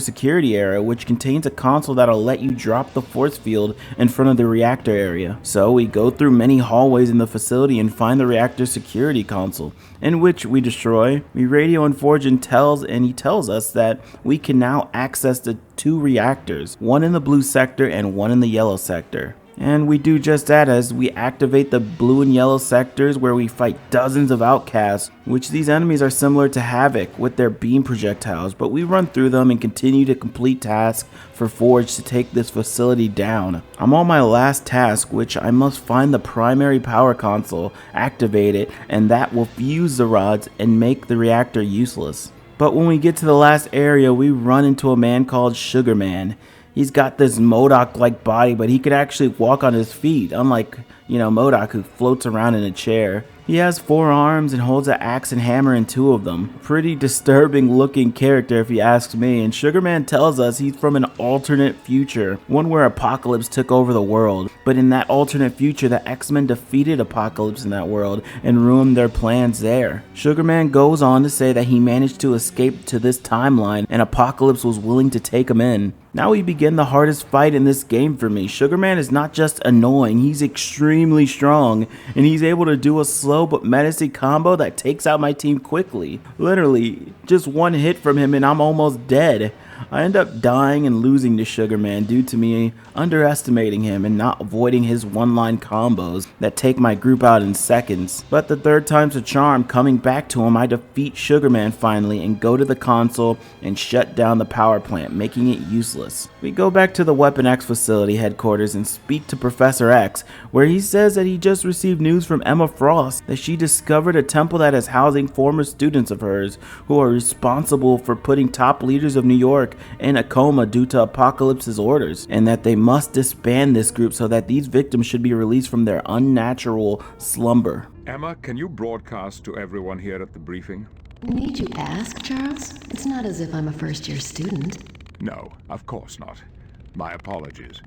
Speaker 1: security area, which contains a console that'll let you drop the force field in front of the reactor area. So we go through many hallways in the facility and find the reactor security console, in which we destroy. We radio and Forge and he tells us that we can now access the 2 reactors, one in the blue sector and one in the yellow sector. And we do just that as we activate the blue and yellow sectors, where we fight dozens of outcasts, which these enemies are similar to Havoc with their beam projectiles, but we run through them and continue to complete tasks for Forge to take this facility down. I'm on my last task, which I must find the primary power console, activate it, and that will fuse the rods and make the reactor useless. But when we get to the last area, we run into a man called Sugar Man. He's got this MODOK-like body, but he could actually walk on his feet, unlike, MODOK, who floats around in a chair. He has 4 arms and holds an axe and hammer in 2 of them. Pretty disturbing looking character if you ask me, and Sugarman tells us he's from an alternate future, one where Apocalypse took over the world. But in that alternate future, the X-Men defeated Apocalypse in that world and ruined their plans there. Sugarman goes on to say that he managed to escape to this timeline and Apocalypse was willing to take him in. Now we begin the hardest fight in this game for me. Sugarman is not just annoying, he's extremely strong, and he's able to do a slow but menacing combo that takes out my team quickly. Literally, just one hit from him and I'm almost dead. I end up dying and losing to Sugarman due to me underestimating him and not avoiding his one-line combos that take my group out in seconds. But the 3rd time's a charm. Coming back to him, I defeat Sugarman finally and go to the console and shut down the power plant, making it useless. We go back to the Weapon X facility headquarters and speak to Professor X, where he says that he just received news from Emma Frost that she discovered a temple that is housing former students of hers who are responsible for putting top leaders of New York York in a coma due to Apocalypse's orders, and that they must disband this group so that these victims should be released from their unnatural slumber.
Speaker 10: Emma, can you broadcast to everyone here at the briefing?
Speaker 11: Need you ask, Charles? It's not as if I'm a first-year student.
Speaker 10: No, of course not. My apologies.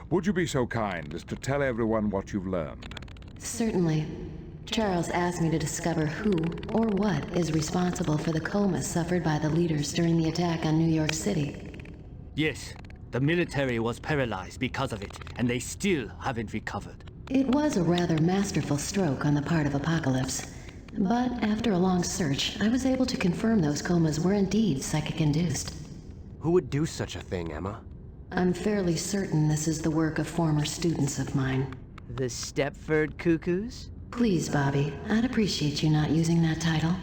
Speaker 10: Would you be so kind as to tell everyone what you've learned?
Speaker 11: Certainly. Charles asked me to discover who or what is responsible for the coma suffered by the leaders during the attack on New York City.
Speaker 19: Yes, the military was paralyzed because of it, and they still haven't recovered.
Speaker 11: It was a rather masterful stroke on the part of Apocalypse. But after a long search, I was able to confirm those comas were indeed psychic-induced.
Speaker 20: Who would do such a thing, Emma?
Speaker 11: I'm fairly certain this is the work of former students of mine.
Speaker 8: The Stepford Cuckoos?
Speaker 11: Please, Bobby, I'd appreciate you not using that title.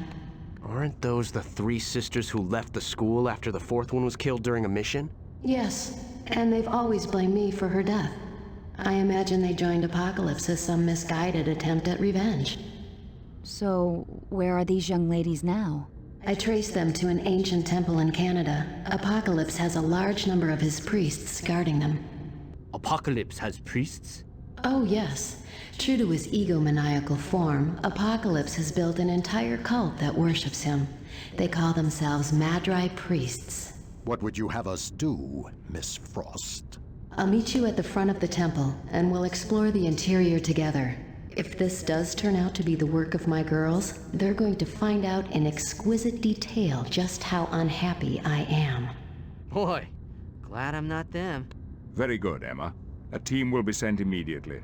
Speaker 20: Aren't those the 3 sisters who left the school after the 4th one was killed during a mission?
Speaker 11: Yes, and they've always blamed me for her death. I imagine they joined Apocalypse as some misguided attempt at revenge.
Speaker 21: So, where are these young ladies now?
Speaker 11: I traced them to an ancient temple in Canada. Apocalypse has a large number of his priests guarding them.
Speaker 19: Apocalypse has priests?
Speaker 11: Oh, yes. True to his egomaniacal form, Apocalypse has built an entire cult that worships him. They call themselves Madri priests.
Speaker 2: What would you have us do, Miss Frost?
Speaker 11: I'll meet you at the front of the temple, and we'll explore the interior together. If this does turn out to be the work of my girls, they're going to find out in exquisite detail just how unhappy I am.
Speaker 8: Boy, glad I'm not them.
Speaker 10: Very good, Emma. A team will be sent immediately.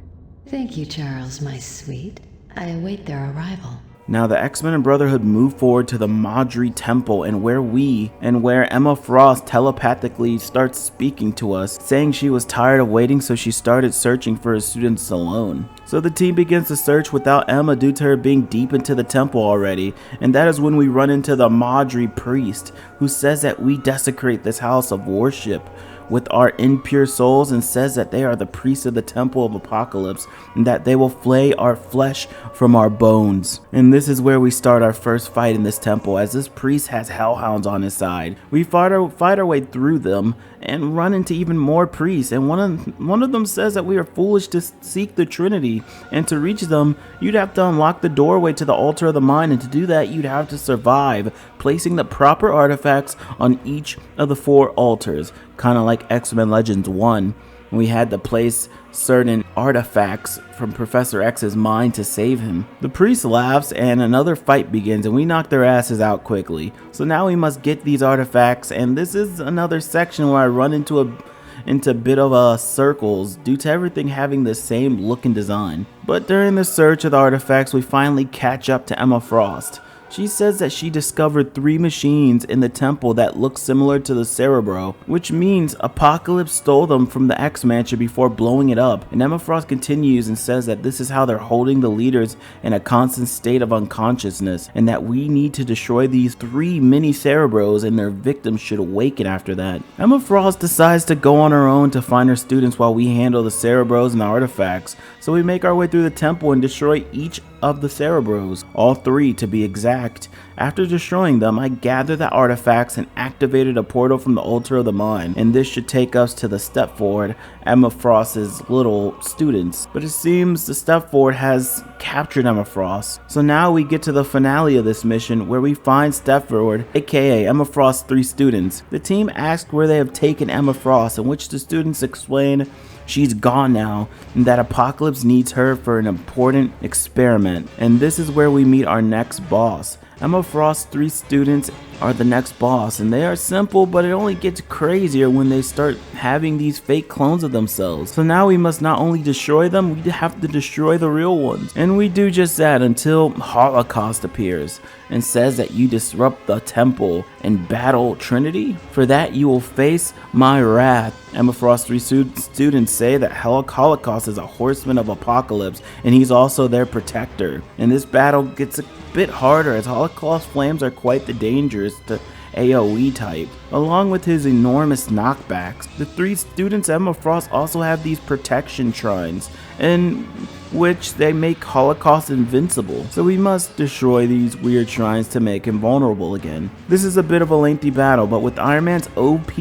Speaker 11: Thank you, Charles, my sweet. I await their arrival.
Speaker 1: Now the X-Men and Brotherhood move forward to the Madri Temple, and where Emma Frost telepathically starts speaking to us, saying she was tired of waiting, so she started searching for her students alone. So the team begins to search without Emma due to her being deep into the temple already, and that is when we run into the Madri priest, who says that we desecrate this house of worship with our impure souls, and says that they are the priests of the temple of Apocalypse, and that they will flay our flesh from our bones. And this is where we start our first fight in this temple, as this priest has hellhounds on his side. We fight our way through them and run into even more priests, and one of them says that we are foolish to seek the Trinity, and to reach them you'd have to unlock the doorway to the altar of the mind, and to do that you'd have to survive placing the proper artifacts on each of the 4 altars, kind of like X-Men Legends 1. We had to place certain artifacts from Professor X's mind to save him. The priest laughs and another fight begins, and we knock their asses out quickly. So now we must get these artifacts, and this is another section where I run into a bit of circles due to everything having the same look and design. But during the search of the artifacts, we finally catch up to Emma Frost. She says that she discovered 3 machines in the temple that look similar to the Cerebro, which means Apocalypse stole them from the X-Mansion before blowing it up. And Emma Frost continues and says that this is how they're holding the leaders in a constant state of unconsciousness, and that we need to destroy these 3 mini Cerebros and their victims should awaken after that. Emma Frost decides to go on her own to find her students while we handle the Cerebros and the artifacts. So we make our way through the temple and destroy each of the Cerebros, all 3 to be exact. After destroying them, I gathered the artifacts and activated a portal from the altar of the mind, and this should take us to the Step Forward, Emma Frost's little students. But it seems the Step Forward has captured Emma Frost. So now we get to the finale of this mission, where we find Step Forward, aka Emma Frost's 3 students. The team asks where they have taken Emma Frost, in which the students explain she's gone now, and that Apocalypse needs her for an important experiment. And this is where we meet our next boss. Emma Frost's 3 students are the next boss, and they are simple, but it only gets crazier when they start having these fake clones of themselves. So now we must not only destroy them, we have to destroy the real ones. And we do just that until Holocaust appears and says that you disrupt the temple and battle Trinity. For that you will face my wrath. Emma Frost's 3 students say that Holocaust is a horseman of Apocalypse, and he's also their protector. And this battle gets a bit harder, as Holocaust flames are quite dangerous to AoE type. Along with his enormous knockbacks, the 3 students at Emma Frost also have these protection shrines, in which they make Holocaust invincible, so we must destroy these weird shrines to make him vulnerable again. This is a bit of a lengthy battle, but with Iron Man's OP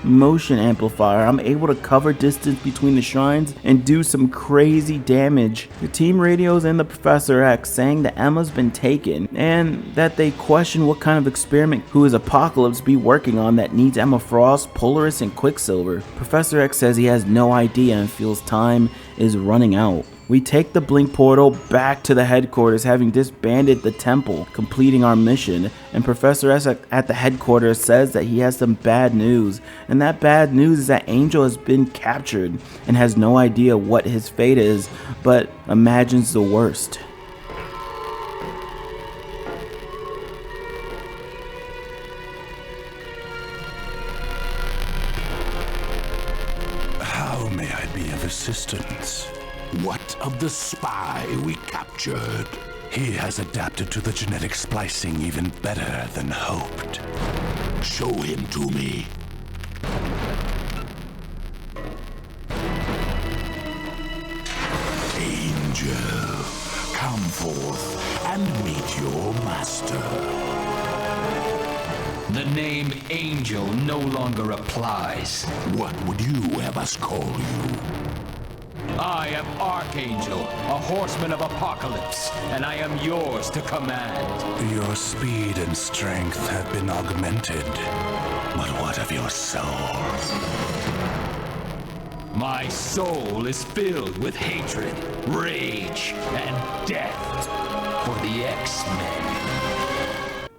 Speaker 1: motion amplifier, I'm able to cover distance between the shrines and do some crazy damage. The team radios in the Professor X saying that Emma's been taken and that they question what kind of experiment who is Apocalypse be working on that needs Emma Frost, Polaris, and Quicksilver. Professor X says he has no idea and feels time is running out. We take the Blink portal back to the headquarters, having disbanded the temple, completing our mission, and Professor S at the headquarters says that he has some bad news, and that bad news is that Angel has been captured and has no idea what his fate is, but imagines the worst.
Speaker 13: How may I be of assistance? What of the spy we captured? He has adapted to the genetic splicing even better than hoped. Show him to me. Angel, come forth and meet your master.
Speaker 6: The name Angel no longer applies.
Speaker 13: What would you have us call you?
Speaker 6: I am Archangel, a horseman of Apocalypse, and I am yours to command.
Speaker 13: Your speed and strength have been augmented. But what of your soul?
Speaker 6: My soul is filled with hatred, rage, and death for the X-Men.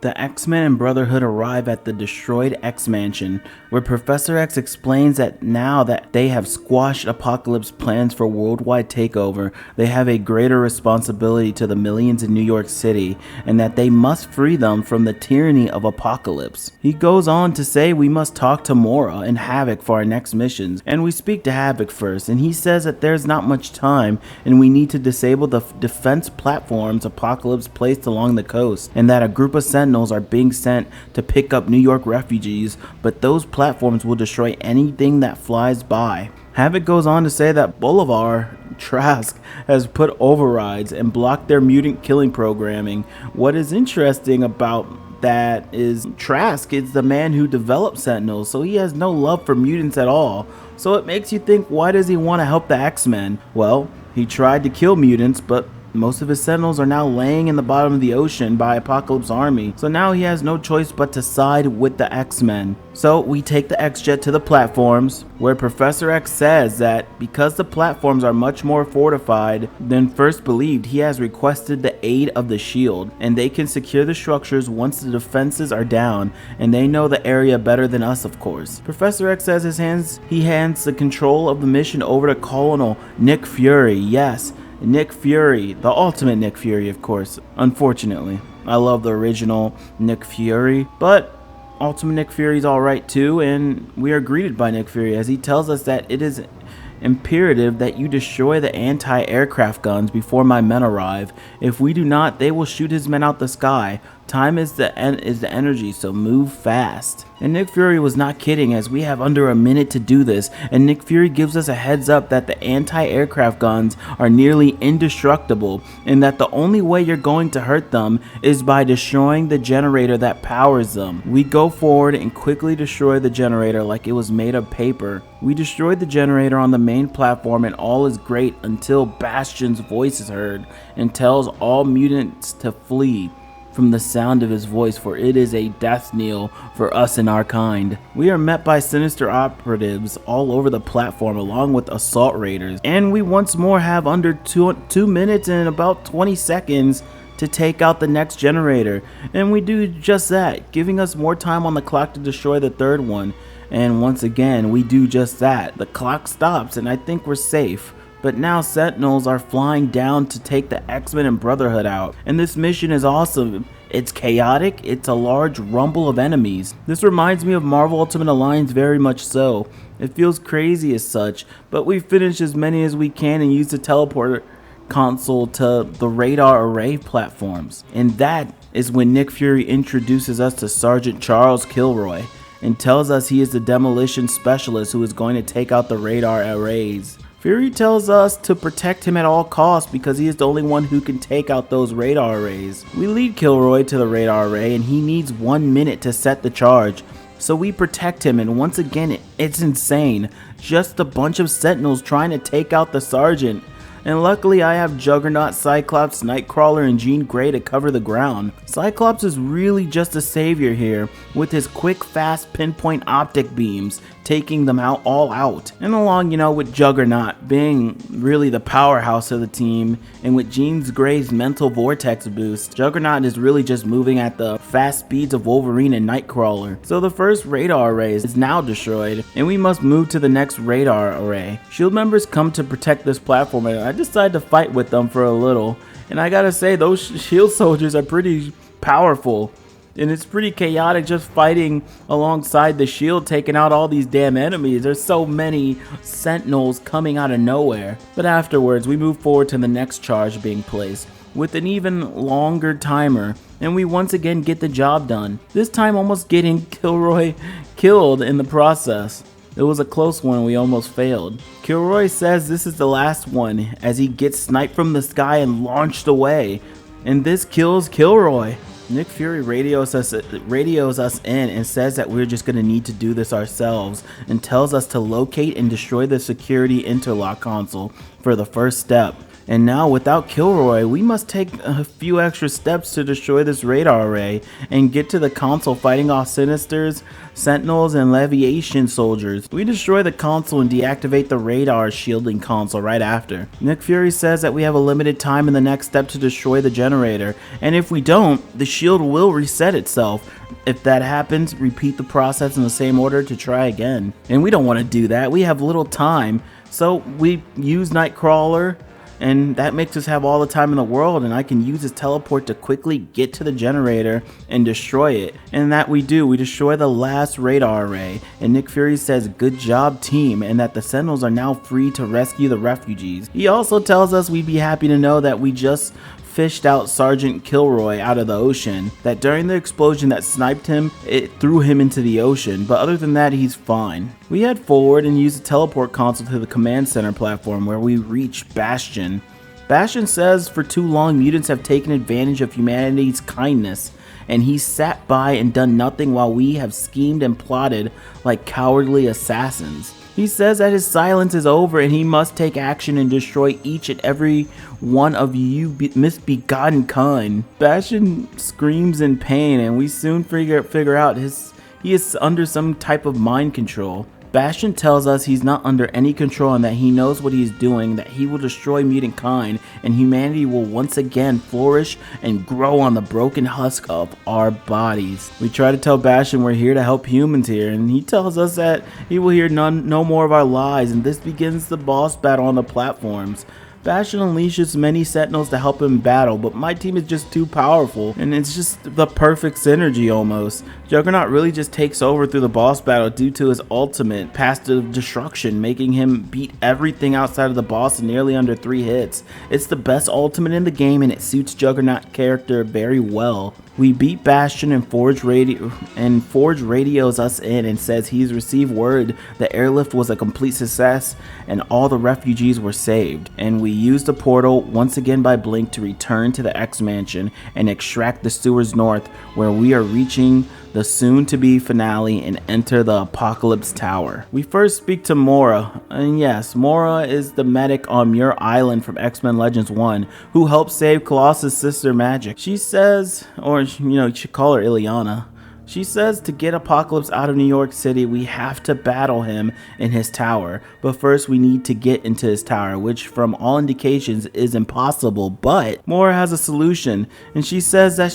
Speaker 1: The X-Men and Brotherhood arrive at the destroyed X-Mansion, where Professor X explains that now that they have squashed Apocalypse's plans for worldwide takeover, they have a greater responsibility to the millions in New York City, and that they must free them from the tyranny of Apocalypse. He goes on to say we must talk to Mora and Havoc for our next missions, and we speak to Havoc first, and he says that there's not much time, and we need to disable the defense platforms Apocalypse placed along the coast, and that a group of Sentinels are being sent to pick up New York refugees, but those platforms will destroy anything that flies by. Havoc goes on to say that Bolivar Trask has put overrides and blocked their mutant killing programming. What is interesting about that is Trask is the man who developed Sentinels, so he has no love for mutants at all. So it makes you think, why does he want to help the X-Men? Well, he tried to kill mutants, but most of his Sentinels are now laying in the bottom of the ocean by Apocalypse's army, so now he has no choice but to side with the X-Men. So we take the X-Jet to the platforms, where Professor X says that because the platforms are much more fortified than first believed, he has requested the aid of the SHIELD, and they can secure the structures once the defenses are down, and they know the area better than us, of course. Professor X says he hands the control of the mission over to Colonel Nick Fury. Yes, Nick Fury, the ultimate Nick Fury, of course. Unfortunately, I love the original Nick Fury, but Ultimate Nick Fury's alright too, and we are greeted by Nick Fury as he tells us that it is imperative that you destroy the anti-aircraft guns before my men arrive. If we do not, they will shoot his men out the sky. Time is the energy, so move fast. And Nick Fury was not kidding, as we have under a minute to do this, and Nick Fury gives us a heads up that the anti-aircraft guns are nearly indestructible, and that the only way you're going to hurt them is by destroying the generator that powers them. We go forward and quickly destroy the generator like it was made of paper. We destroyed the generator on the main platform, and all is great until Bastion's voice is heard and tells all mutants to flee from the sound of his voice, for it is a death knell for us and our kind. We are met by sinister operatives all over the platform along with assault raiders, and we once more have under 2 minutes and about 20 seconds to take out the next generator, and we do just that, giving us more time on the clock to destroy the third one. And once again, we do just that. The clock stops and I think we're safe. But now Sentinels are flying down to take the X-Men and Brotherhood out. And this mission is awesome. It's chaotic, it's a large rumble of enemies. This reminds me of Marvel Ultimate Alliance very much so. It feels crazy as such, but we finish as many as we can and use the teleporter console to the radar array platforms. And that is when Nick Fury introduces us to Sergeant Charles Kilroy and tells us he is the demolition specialist who is going to take out the radar arrays. Fury tells us to protect him at all costs because he is the only one who can take out those radar arrays. We lead Kilroy to the radar array and he needs 1 minute to set the charge. So we protect him, and once again, it's insane. Just a bunch of sentinels trying to take out the sergeant. And luckily I have Juggernaut, Cyclops, Nightcrawler, and Jean Grey to cover the ground. Cyclops is really just a savior here, with his quick, fast, pinpoint optic beams, taking them all out. And along, with Juggernaut being really the powerhouse of the team, and with Jean Grey's mental vortex boost, Juggernaut is really just moving at the fast speeds of Wolverine and Nightcrawler. So the first radar array is now destroyed, and we must move to the next radar array. SHIELD members come to protect this platform, and I decided to fight with them for a little. And I gotta say, those SHIELD soldiers are pretty powerful. And it's pretty chaotic just fighting alongside the SHIELD, taking out all these damn enemies. There's so many sentinels coming out of nowhere. But afterwards, we move forward to the next charge being placed with an even longer timer, and we once again get the job done. This time almost getting Kilroy killed in the process. It was a close one, we almost failed. Kilroy says this is the last one as he gets sniped from the sky and launched away. And this kills Kilroy. Nick Fury radios us in and says that we're just going to need to do this ourselves, and tells us to locate and destroy the security interlock console for the first step. And now, without Kilroy, we must take a few extra steps to destroy this radar array and get to the console fighting off Sinisters, Sentinels, and Leviation soldiers. We destroy the console and deactivate the radar shielding console right after. Nick Fury says that we have a limited time in the next step to destroy the generator, and if we don't, the shield will reset itself. If that happens, repeat the process in the same order to try again. And we don't want to do that, we have little time, so we use Nightcrawler, and that makes us have all the time in the world, and I can use his teleport to quickly get to the generator and destroy it. And that we do. We destroy the last radar array, and Nick Fury says good job team, and that the Sentinels are now free to rescue the refugees. He also tells us we'd be happy to know that we just fished out Sergeant Kilroy out of the ocean, that during the explosion that sniped him, it threw him into the ocean, but other than that, he's fine. We head forward and use the teleport console to the command center platform where we reach Bastion. Bastion says for too long mutants have taken advantage of humanity's kindness, and he's sat by and done nothing while we have schemed and plotted like cowardly assassins. He says that his silence is over and he must take action and destroy each and every one of you misbegotten kind. Bastion screams in pain, and we soon figure out he is under some type of mind control. Bastion tells us he's not under any control and that he knows what he's doing, that he will destroy mutant kind and humanity will once again flourish and grow on the broken husk of our bodies. We try to tell Bastion we're here to help humans here, and he tells us that he will hear no more of our lies, and this begins the boss battle on the platforms. Bastion unleashes many Sentinels to help him battle, but my team is just too powerful, and it's just the perfect synergy almost. Juggernaut really just takes over through the boss battle due to his ultimate, passive destruction, making him beat everything outside of the boss in nearly under 3 hits. It's the best ultimate in the game, and it suits Juggernaut's character very well. We beat Bastion, and Forge radios us in and says he's received word the airlift was a complete success and all the refugees were saved. And we use the portal once again by Blink to return to the X Mansion and extract the sewers north, where we are reaching the soon-to-be finale and enter the Apocalypse Tower. We first speak to Mora, and yes, Mora is the medic on Muir Island from X-Men Legends 1 who helped save Colossus' sister Magic. She says, or you should call her Ileana. She says to get Apocalypse out of New York City, we have to battle him in his tower. But first we need to get into his tower, which from all indications is impossible. But Mora has a solution, and she says that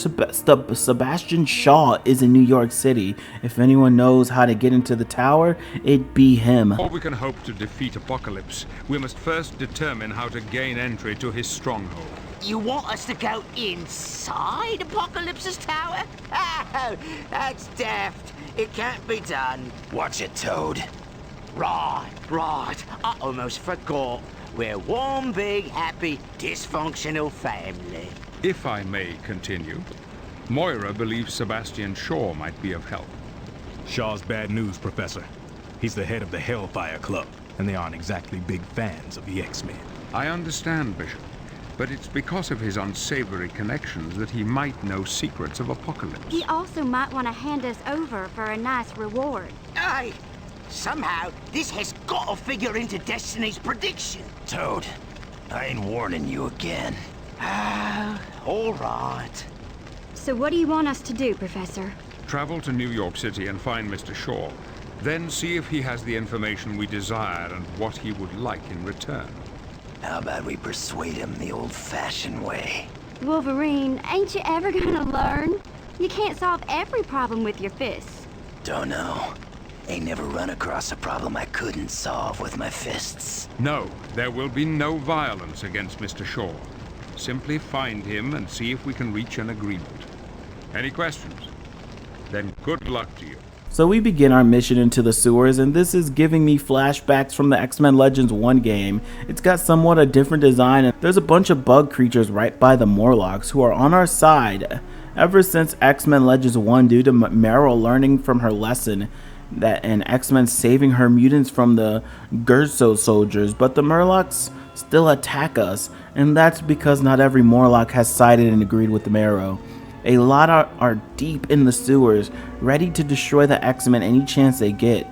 Speaker 1: Sebastian Shaw is in New York City. If anyone knows how to get into the tower, it'd be him.
Speaker 10: Before we can hope to defeat Apocalypse, we must first determine how to gain entry to his stronghold.
Speaker 5: You want us to go inside Apocalypse's tower? Oh, that's daft. It can't be done.
Speaker 3: Watch it, Toad.
Speaker 5: Right. I almost forgot. We're one big, happy, dysfunctional family.
Speaker 10: If I may continue, Moira believes Sebastian Shaw might be of help.
Speaker 7: Shaw's bad news, Professor. He's the head of the Hellfire Club, and they aren't exactly big fans of the X-Men.
Speaker 10: I understand, Bishop, but it's because of his unsavory connections that he might know secrets of Apocalypse.
Speaker 16: He also might want to hand us over for a nice reward.
Speaker 5: Aye. Somehow, this has got to figure into Destiny's prediction.
Speaker 3: Toad, I ain't warning you again.
Speaker 5: All right.
Speaker 16: So what do you want us to do, Professor?
Speaker 10: Travel to New York City and find Mr. Shaw. Then see if he has the information we desire and what he would like in return.
Speaker 3: How about we persuade him the old-fashioned way?
Speaker 16: Wolverine, ain't you ever gonna learn? You can't solve every problem with your fists.
Speaker 3: Don't know. Ain't never run across a problem I couldn't solve with my fists.
Speaker 10: No, there will be no violence against Mr. Shaw. Simply find him and see if we can reach an agreement. Any questions? Then good luck to you.
Speaker 1: So we begin our mission into the sewers, and this is giving me flashbacks from the X-Men Legends 1 game. It's got somewhat a different design, and there's a bunch of bug creatures right by the Morlocks who are on our side ever since X-Men Legends 1 due to Meryl learning from her lesson and X-Men saving her mutants from the Gerso soldiers, but the Morlocks still attack us, and that's because not every Morlock has sided and agreed with the Marrow. A lot are deep in the sewers, ready to destroy the X-Men any chance they get.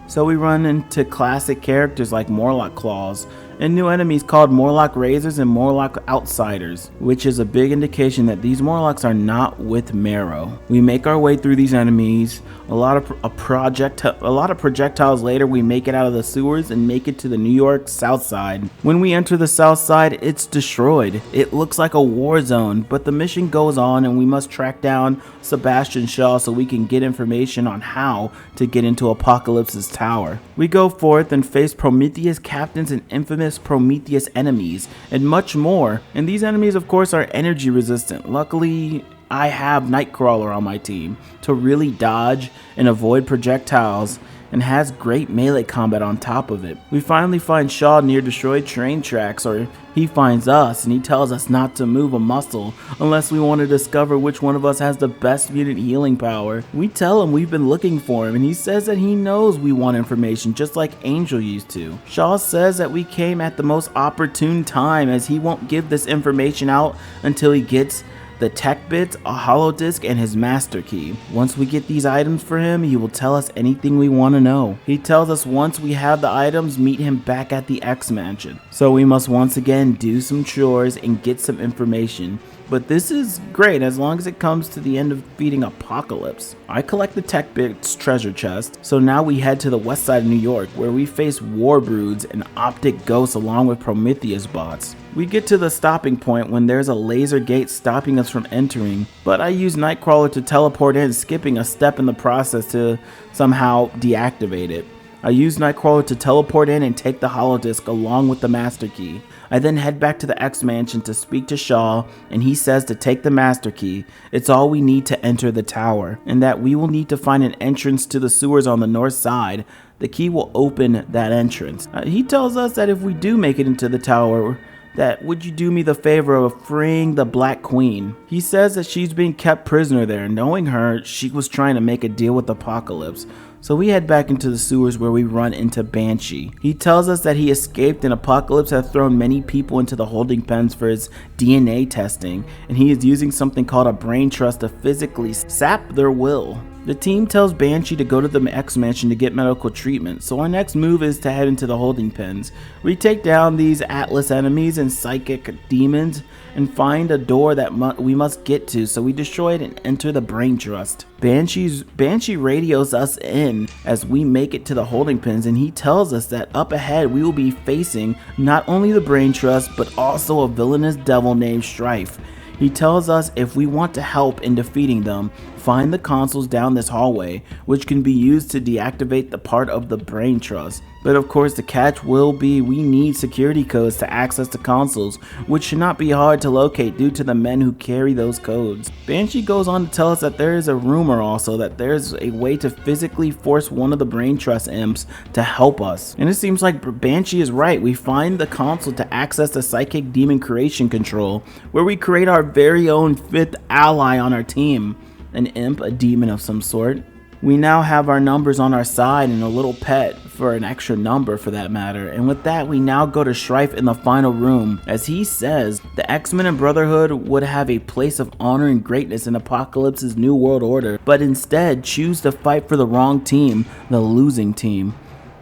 Speaker 1: So we run into classic characters like Morlock Claws, and new enemies called Morlock Razors and Morlock Outsiders, which is a big indication that these Morlocks are not with Marrow. We make our way through these enemies. A lot of projectiles later, we make it out of the sewers and make it to the New York South Side. When we enter the South Side, it's destroyed. It looks like a war zone, but the mission goes on and we must track down Sebastian Shaw so we can get information on how to get into Apocalypse's tower. We go forth and face Prometheus captains and infamous Prometheus enemies, and much more. And these enemies, of course, are energy resistant. Luckily, I have Nightcrawler on my team to really dodge and avoid projectiles, and has great melee combat on top of it. We finally find Shaw near destroyed train tracks, or he finds us and he tells us not to move a muscle unless we want to discover which one of us has the best mutant healing power. We tell him we've been looking for him, and he says that he knows we want information just like Angel used to. Shaw says that we came at the most opportune time, as he won't give this information out until he gets the tech bits, a holodisc, and his master key. Once we get these items for him, he will tell us anything we want to know. He tells us once we have the items, meet him back at the X Mansion. So we must once again do some chores and get some information. But this is great as long as it comes to the end of defeating Apocalypse. I collect the Tech Bits treasure chest, so now we head to the west side of New York, where we face War Broods and Optic Ghosts along with Prometheus bots. We get to the stopping point when there's a laser gate stopping us from entering, but I use Nightcrawler to teleport in, skipping a step in the process to somehow deactivate it. I use Nightcrawler to teleport in and take the holodisc along with the master key. I then head back to the X Mansion to speak to Shaw, and he says to take the master key. It's all we need to enter the tower, and that we will need to find an entrance to the sewers on the north side. The key will open that entrance. He tells us that if we do make it into the tower, that would you do me the favor of freeing the Black Queen. He says that she's being kept prisoner there. Knowing her, she was trying to make a deal with Apocalypse. So we head back into the sewers where we run into Banshee. He tells us that he escaped and Apocalypse has thrown many people into the holding pens for his DNA testing, and he is using something called a brain trust to physically sap their will. The team tells Banshee to go to the X Mansion to get medical treatment, so our next move is to head into the holding pens. We take down these Atlas enemies and psychic demons and find a door that we must get to, so we destroy it and enter the brain trust. Banshee radios us in as we make it to the holding pens, and he tells us that up ahead we will be facing not only the brain trust but also a villainous devil named Strife. He tells us if we want to help in defeating them, find the consoles down this hallway, which can be used to deactivate the part of the brain trust. But of course the catch will be we need security codes to access the consoles, which should not be hard to locate due to the men who carry those codes. Banshee goes on to tell us that there is a rumor also that there's a way to physically force one of the brain trust imps to help us. And it seems like Banshee is right. We find the console to access the psychic demon creation control, where we create our very own 5th ally on our team. An imp, a demon of some sort. We now have our numbers on our side and a little pet for an extra number for that matter. And with that, we now go to Strife in the final room. As he says, the X-Men and Brotherhood would have a place of honor and greatness in Apocalypse's new world order, but instead choose to fight for the wrong team, the losing team.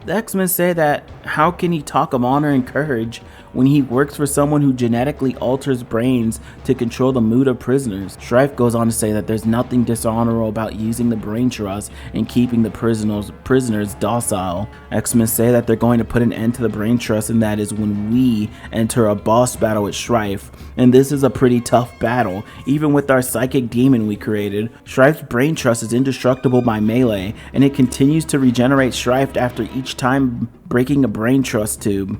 Speaker 1: The X-Men say that how can he talk of honor and courage when he works for someone who genetically alters brains to control the mood of prisoners. Strife goes on to say that there's nothing dishonorable about using the brain trust and keeping the prisoners docile. X-Men say that they're going to put an end to the brain trust, and that is when we enter a boss battle with Strife. And this is a pretty tough battle, even with our psychic demon we created. Strife's brain trust is indestructible by melee, and it continues to regenerate Strife after each time breaking a brain trust tube,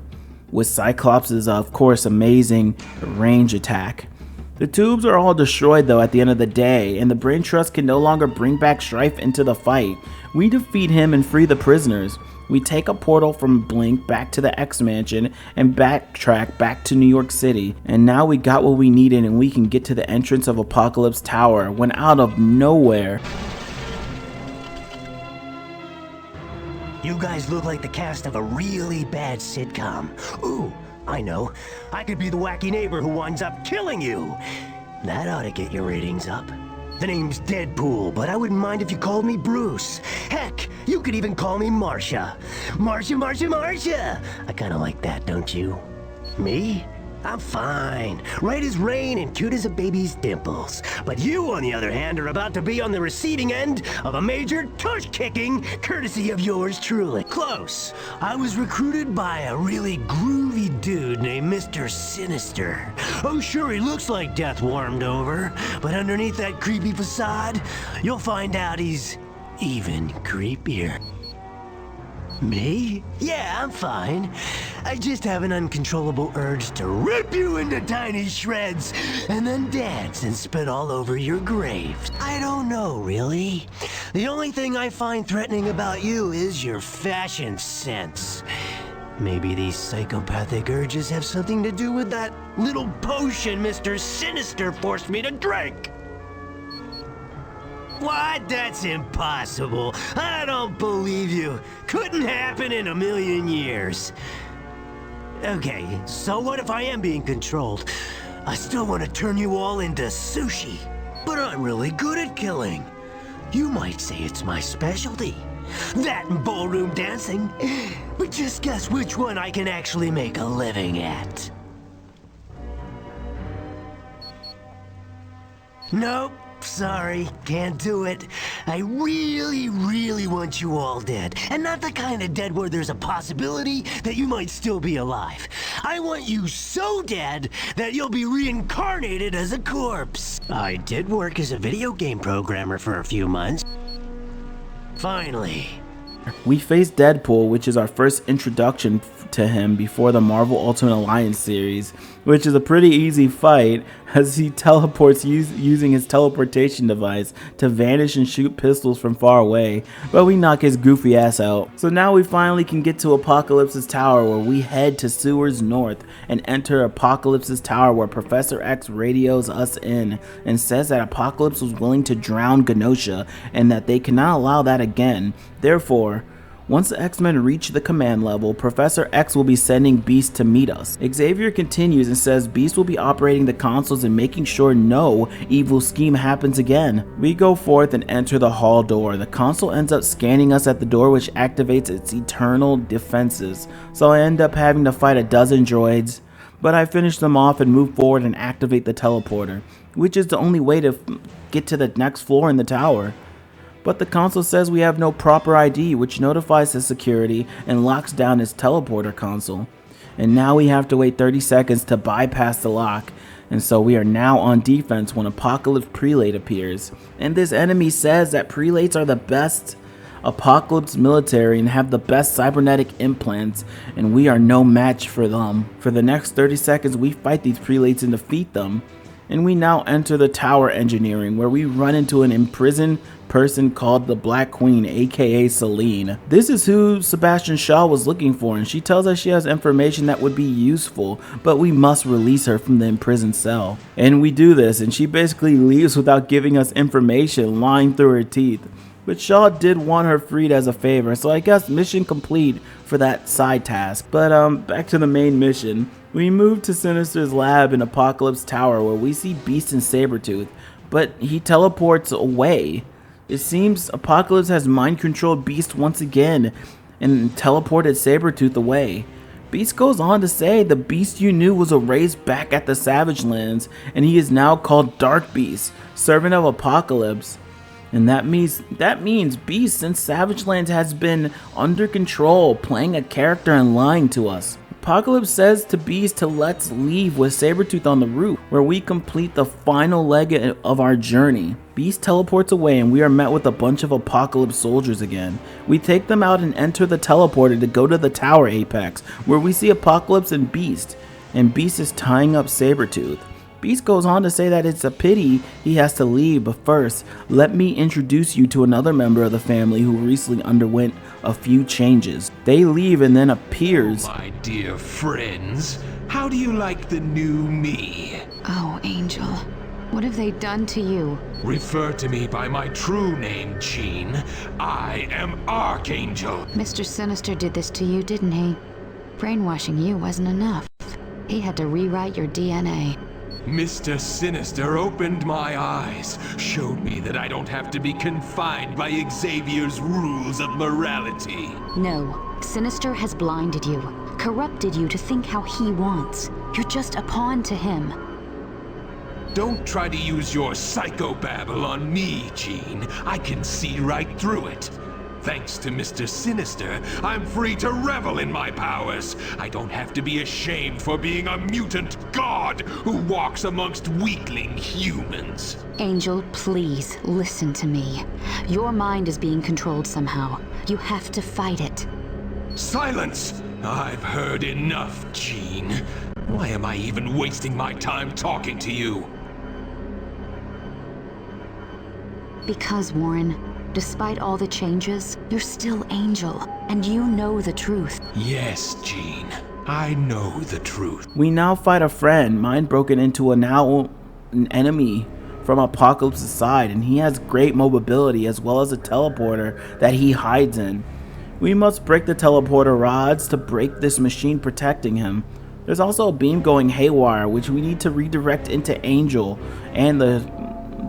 Speaker 1: with Cyclops' of course amazing range attack. The tubes are all destroyed though at the end of the day, and the brain trust can no longer bring back Strife into the fight. We defeat him and free the prisoners. We take a portal from Blink back to the X-Mansion and backtrack back to New York City. And now we got what we needed, and we can get to the entrance of Apocalypse Tower when out of nowhere.
Speaker 17: You guys look like the cast of a really bad sitcom. Ooh, I know. I could be the wacky neighbor who winds up killing you. That ought to get your ratings up. The name's Deadpool, but I wouldn't mind if you called me Bruce. Heck, you could even call me Marcia. Marcia! I kinda like that, don't you? Me? I'm fine. Right as rain and cute as a baby's dimples. But you, on the other hand, are about to be on the receiving end of a major tush-kicking courtesy of yours truly. Close. I was recruited by a really groovy dude named Mr. Sinister. Oh, sure, he looks like death warmed over, but underneath that creepy facade, you'll find out he's even creepier. Me? Yeah, I'm fine. I just have an uncontrollable urge to rip you into tiny shreds and then dance and spit all over your graves. I don't know, really. The only thing I find threatening about you is your fashion sense. Maybe these psychopathic urges have something to do with that little potion Mr. Sinister forced me to drink. What? That's impossible. I don't believe you. Couldn't happen in a million years. Okay, so what if I am being controlled? I still want to turn you all into sushi. But I'm really good at killing. You might say it's my specialty. That and ballroom dancing. But just guess which one I can actually make a living at. Nope. Sorry, can't do it. I really want you all dead. And not the kind of dead where there's a possibility that you might still be alive. I want you so dead that you'll be reincarnated as a corpse. I did work as a video game programmer for a few months. Finally.
Speaker 1: We face Deadpool, which is our first introduction to him before the Marvel Ultimate Alliance series, which is a pretty easy fight as he teleports using his teleportation device to vanish and shoot pistols from far away, but we knock his goofy ass out. So now we finally can get to Apocalypse's Tower, where we head to sewers north and enter Apocalypse's Tower, where Professor X radios us in and says that Apocalypse was willing to drown Genosha and that they cannot allow that again. Therefore, once the X-Men reach the command level, Professor X will be sending Beast to meet us. Xavier continues and says Beast will be operating the consoles and making sure no evil scheme happens again. We go forth and enter the hall door. The console ends up scanning us at the door, which activates its eternal defenses. So I end up having to fight a dozen droids, but I finish them off and move forward and activate the teleporter, which is the only way to get to the next floor in the tower. But the console says we have no proper ID, which notifies the security and locks down its teleporter console. And now we have to wait 30 seconds to bypass the lock, And so we are now on defense when Apocalypse Prelate appears. And this enemy says that Prelates are the best Apocalypse military and have the best cybernetic implants, and we are no match for them. For the next 30 seconds we fight these Prelates and defeat them. And we now enter the tower engineering, where we run into an imprisoned person called the Black Queen, aka Celine. This is who Sebastian Shaw was looking for, and she tells us she has information that would be useful, but we must release her from the imprisoned cell. And we do this, and she basically leaves without giving us information, lying through her teeth. But Shaw did want her freed as a favor, so I guess mission complete for that side task. But back to the main mission. We move to Sinister's lab in Apocalypse Tower, where we see Beast and Sabretooth, but he teleports away. It seems Apocalypse has mind-controlled Beast once again and teleported Sabretooth away. Beast goes on to say the Beast you knew was erased back at the Savage Lands, and he is now called Dark Beast, servant of Apocalypse. And that means Beast since Savage Lands has been under control, playing a character and lying to us. Apocalypse says to Beast to let's leave with Sabretooth on the roof, where we complete the final leg of our journey. Beast teleports away and we are met with a bunch of Apocalypse soldiers again. We take them out and enter the teleporter to go to the tower apex, where we see Apocalypse and Beast is tying up Sabretooth. Beast goes on to say that it's a pity he has to leave, but first, let me introduce you to another member of the family who recently underwent a few changes. They leave and then appears.
Speaker 6: My dear friends, how do you like the new me?
Speaker 21: Oh, Angel, what have they done to you?
Speaker 6: Refer to me by my true name, Jean. I am Archangel.
Speaker 21: Mr. Sinister did this to you, didn't he? Brainwashing you wasn't enough. He had to rewrite your DNA.
Speaker 6: Mr. Sinister opened my eyes, showed me that I don't have to be confined by Xavier's rules of morality.
Speaker 21: No, Sinister has blinded you, corrupted you to think how he wants. You're just a pawn to him.
Speaker 6: Don't try to use your psychobabble on me, Jean. I can see right through it. Thanks to Mr. Sinister, I'm free to revel in my powers. I don't have to be ashamed for being a mutant god who walks amongst weakling humans.
Speaker 21: Angel, please, listen to me. Your mind is being controlled somehow. You have to fight it.
Speaker 6: Silence! I've heard enough, Jean. Why am I even wasting my time talking to you?
Speaker 21: Because, Warren, despite all the changes, you're still Angel, and you know the truth.
Speaker 6: Yes, Jean. I know the truth.
Speaker 1: We now fight a friend, mind broken into an enemy from Apocalypse's side, and he has great mobility as well as a teleporter that he hides in. We must break the teleporter rods to break this machine protecting him. There's also a beam going haywire, which we need to redirect into Angel and the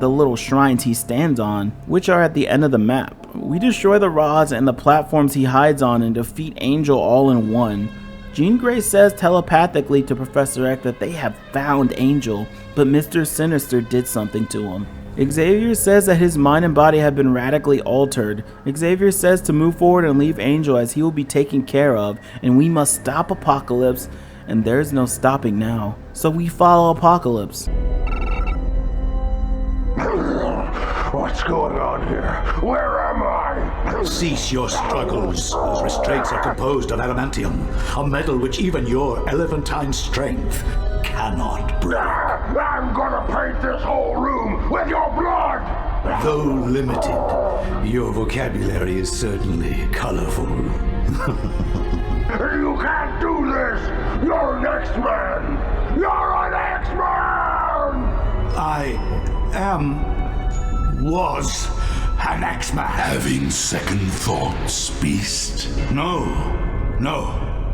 Speaker 1: little shrines he stands on, which are at the end of the map. We destroy the rods and the platforms he hides on and defeat Angel all in one. Jean Grey says telepathically to Professor X that they have found Angel, but Mr. Sinister did something to him. Xavier says that his mind and body have been radically altered. Xavier says to move forward and leave Angel as he will be taken care of, and we must stop Apocalypse, and there's no stopping now. So we follow Apocalypse.
Speaker 13: What's going on here? Where am I?
Speaker 12: Cease your struggles. Those restraints are composed of adamantium, a metal which even your elephantine strength cannot break.
Speaker 13: I'm gonna paint this whole room with your blood!
Speaker 12: Though limited, your vocabulary is certainly colorful.
Speaker 13: You can't do this! You're an X-Men! You're an X-Men!
Speaker 12: Was an X-Man.
Speaker 13: Having second thoughts, Beast?
Speaker 12: No,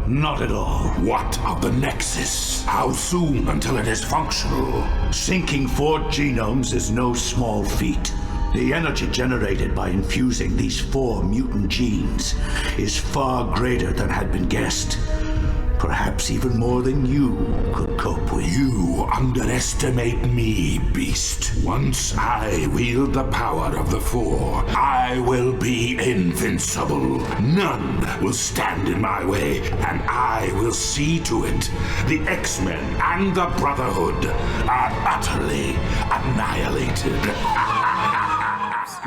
Speaker 12: not at all.
Speaker 13: What of the Nexus? How soon until it is functional?
Speaker 12: Syncing 4 genomes is no small feat. The energy generated by infusing these 4 mutant genes is far greater than had been guessed. Perhaps even more than you could cope with.
Speaker 13: You underestimate me, Beast. Once I wield the power of the Four, I will be invincible. None will stand in my way, and I will see to it the X-Men and the Brotherhood are utterly annihilated.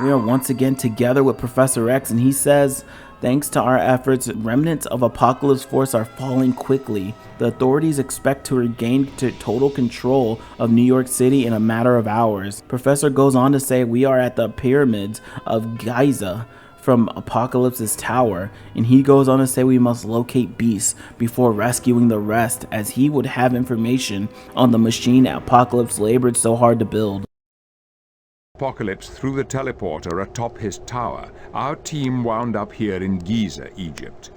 Speaker 1: We are once again together with Professor X, and he says, thanks to our efforts, remnants of Apocalypse Force are falling quickly. The authorities expect to regain total control of New York City in a matter of hours. Professor goes on to say we are at the pyramids of Giza from Apocalypse's tower, and he goes on to say we must locate Beast before rescuing the rest, as he would have information on the machine Apocalypse labored so hard to build.
Speaker 10: Apocalypse threw the teleporter atop his tower. Our team wound up here in Giza, Egypt.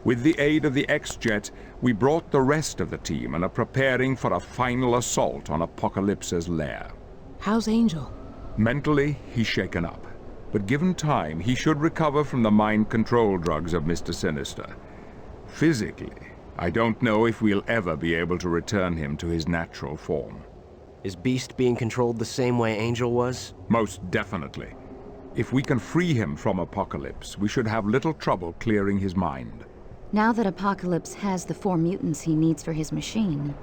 Speaker 10: With the aid of the X-Jet, we brought the rest of the team and are preparing for a final assault on Apocalypse's lair.
Speaker 14: How's Angel?
Speaker 10: Mentally, he's shaken up. But given time, he should recover from the mind control drugs of Mr. Sinister. Physically, I don't know if we'll ever be able to return him to his natural form.
Speaker 20: Is Beast being controlled the same way Angel was?
Speaker 10: Most definitely. If we can free him from Apocalypse, we should have little trouble clearing his mind.
Speaker 21: Now that Apocalypse has the 4 mutants he needs for his machine,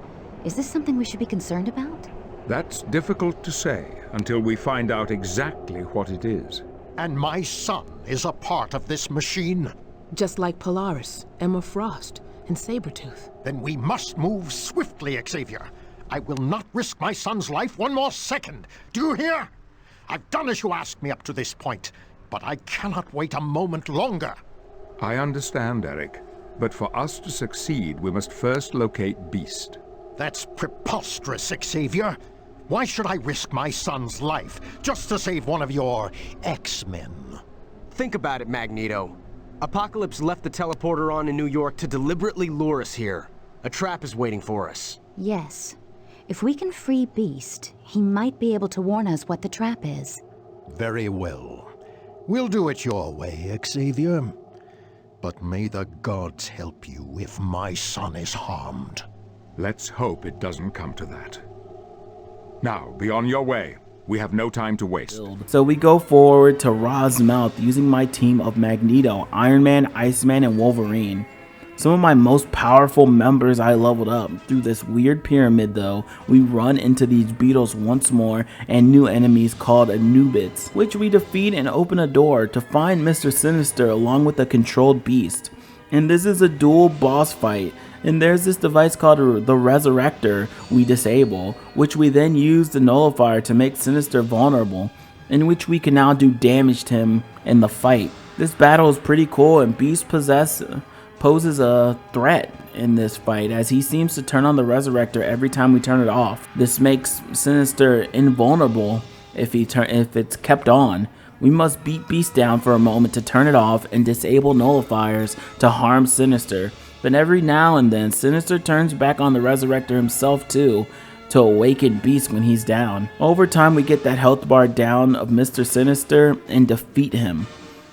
Speaker 21: is this something we should be concerned about?
Speaker 10: That's difficult to say until we find out exactly what it is.
Speaker 2: And my son is a part of this machine.
Speaker 14: Just like Polaris, Emma Frost, and Sabretooth.
Speaker 2: Then we must move swiftly, Xavier. I will not risk my son's life one more second. Do you hear? I've done as you asked me up to this point, but I cannot wait a moment longer.
Speaker 10: I understand, Eric. But for us to succeed, we must first locate Beast.
Speaker 2: That's preposterous, Xavier. Why should I risk my son's life just to save one of your X-Men?
Speaker 20: Think about it, Magneto. Apocalypse left the teleporter on in New York to deliberately lure us here. A trap is waiting for us.
Speaker 21: Yes. If we can free Beast, he might be able to warn us what the trap is.
Speaker 2: Very well. We'll do it your way, Xavier. But may the gods help you if my son is harmed.
Speaker 10: Let's hope it doesn't come to that. Now, be on your way. We have no time to waste.
Speaker 1: So we go forward to Ra's mouth using my team of Magneto, Iron Man, Iceman, and Wolverine. Some of my most powerful members I leveled up. Through this weird pyramid though, we run into these beetles once more and new enemies called Anubits, which we defeat and open a door to find Mr. Sinister along with a controlled Beast. And this is a dual boss fight. And there's this device called the Resurrector we disable, which we then use the nullifier to make Sinister vulnerable, in which we can now do damage to him in the fight. This battle is pretty cool, and Beast poses a threat in this fight, as he seems to turn on the Resurrector every time we turn it off. This makes Sinister invulnerable if it's kept on. We must beat Beast down for a moment to turn it off and disable nullifiers to harm Sinister. But every now and then, Sinister turns back on the Resurrector himself too, to awaken Beast when he's down. Over time, we get that health bar down of Mr. Sinister and defeat him.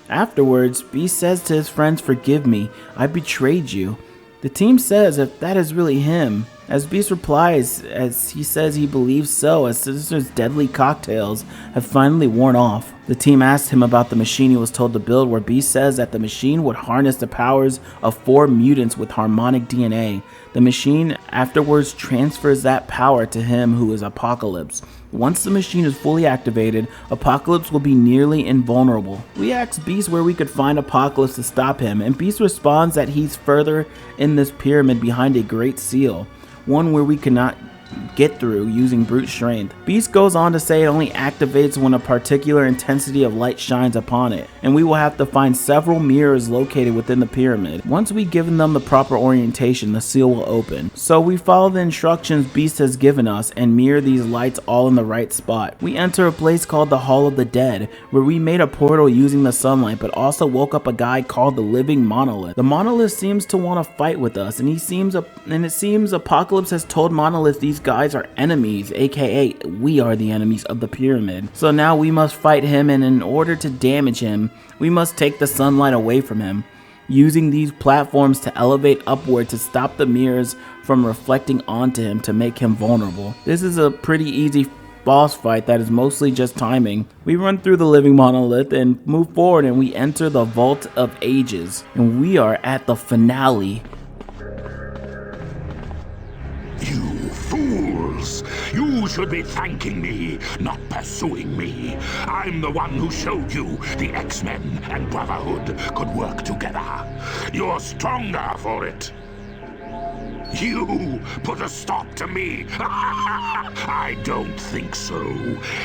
Speaker 1: Afterwards, Beast says to his friends, "Forgive me, I betrayed you." The team says if that is really him, as Beast replies, as he says he believes so, as Sinister's deadly cocktails have finally worn off. The team asks him about the machine he was told to build, where Beast says that the machine would harness the powers of 4 mutants with harmonic DNA. The machine afterwards transfers that power to him, who is Apocalypse. Once the machine is fully activated, Apocalypse will be nearly invulnerable. We ask Beast where we could find Apocalypse to stop him, and Beast responds that he's further in this pyramid behind a great seal, one where we cannot get through using brute strength. Beast goes on to say it only activates when a particular intensity of light shines upon it, and we will have to find several mirrors located within the pyramid. Once we've given them the proper orientation, the seal will open. So we follow the instructions Beast has given us and mirror these lights all in the right spot. We enter a place called the Hall of the Dead, where we made a portal using the sunlight, but also woke up a guy called the Living Monolith. The Monolith seems to want to fight with us, and it seems Apocalypse has told Monolith these guys are enemies, aka we are the enemies of the pyramid. So now we must fight him, and in order to damage him, we must take the sunlight away from him. using these platforms to elevate upward to stop the mirrors from reflecting onto him to make him vulnerable. This is a pretty easy boss fight that is mostly just timing. We run through the living monolith and move forward, and we enter the Vault of Ages, and we are at the finale.
Speaker 13: You fools! You should be thanking me, not pursuing me. I'm the one who showed you the X-Men and Brotherhood could work together. You're stronger for it. You put a stop to me. I don't think so.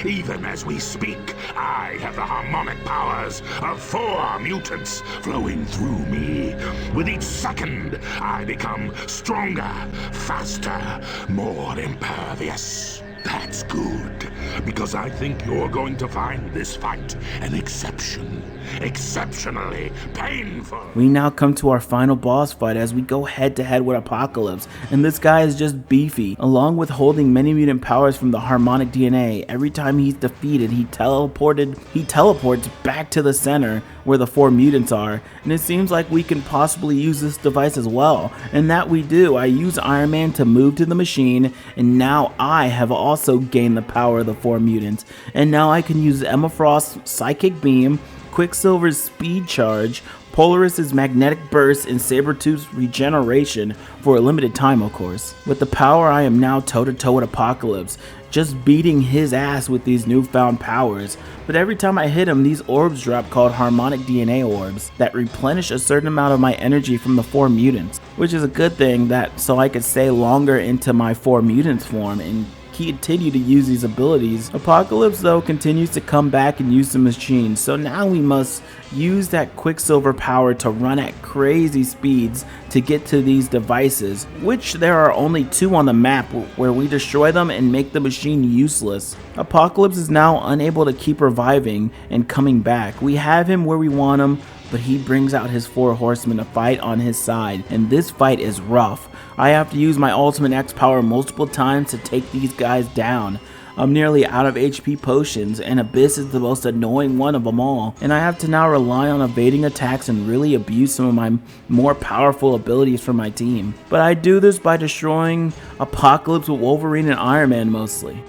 Speaker 13: Even as we speak, I have the harmonic powers of 4 mutants flowing through me. With each second, I become stronger, faster, more impervious. That's good, because I think you're going to find this fight an exception. Exceptionally painful.
Speaker 1: We now come to our final boss fight as we go head to head with Apocalypse, and this guy is just beefy. Along with holding many mutant powers from the harmonic DNA, every time he's defeated, he teleports back to the center where the 4 mutants are, and it seems like we can possibly use this device as well, and that we do. I use Iron Man to move to the machine, and now I have also gained the power of the 4 mutants, and now I can use Emma Frost's Psychic Beam, Quicksilver's Speed Charge, Polaris's Magnetic Burst, and Sabretooth's Regeneration for a limited time, of course. With the power, I am now toe-to-toe with Apocalypse, just beating his ass with these newfound powers. But every time I hit him, these orbs drop called harmonic DNA orbs that replenish a certain amount of my energy from the 4 mutants, which is a good thing, that so I could stay longer into my 4 mutants form and continue to use these abilities. Apocalypse though continues to come back and use the machine, so now we must use that Quicksilver power to run at crazy speeds to get to these devices, which there are only 2 on the map, where we destroy them and make the machine useless. Apocalypse is now unable to keep reviving and coming back. We have him where we want him, but he brings out his 4 horsemen to fight on his side, and this fight is rough. I have to use my Ultimate X power multiple times to take these guys down. I'm nearly out of HP potions, and Abyss is the most annoying one of them all, and I have to now rely on evading attacks and really abuse some of my more powerful abilities for my team. But I do this by destroying Apocalypse with Wolverine and Iron Man mostly.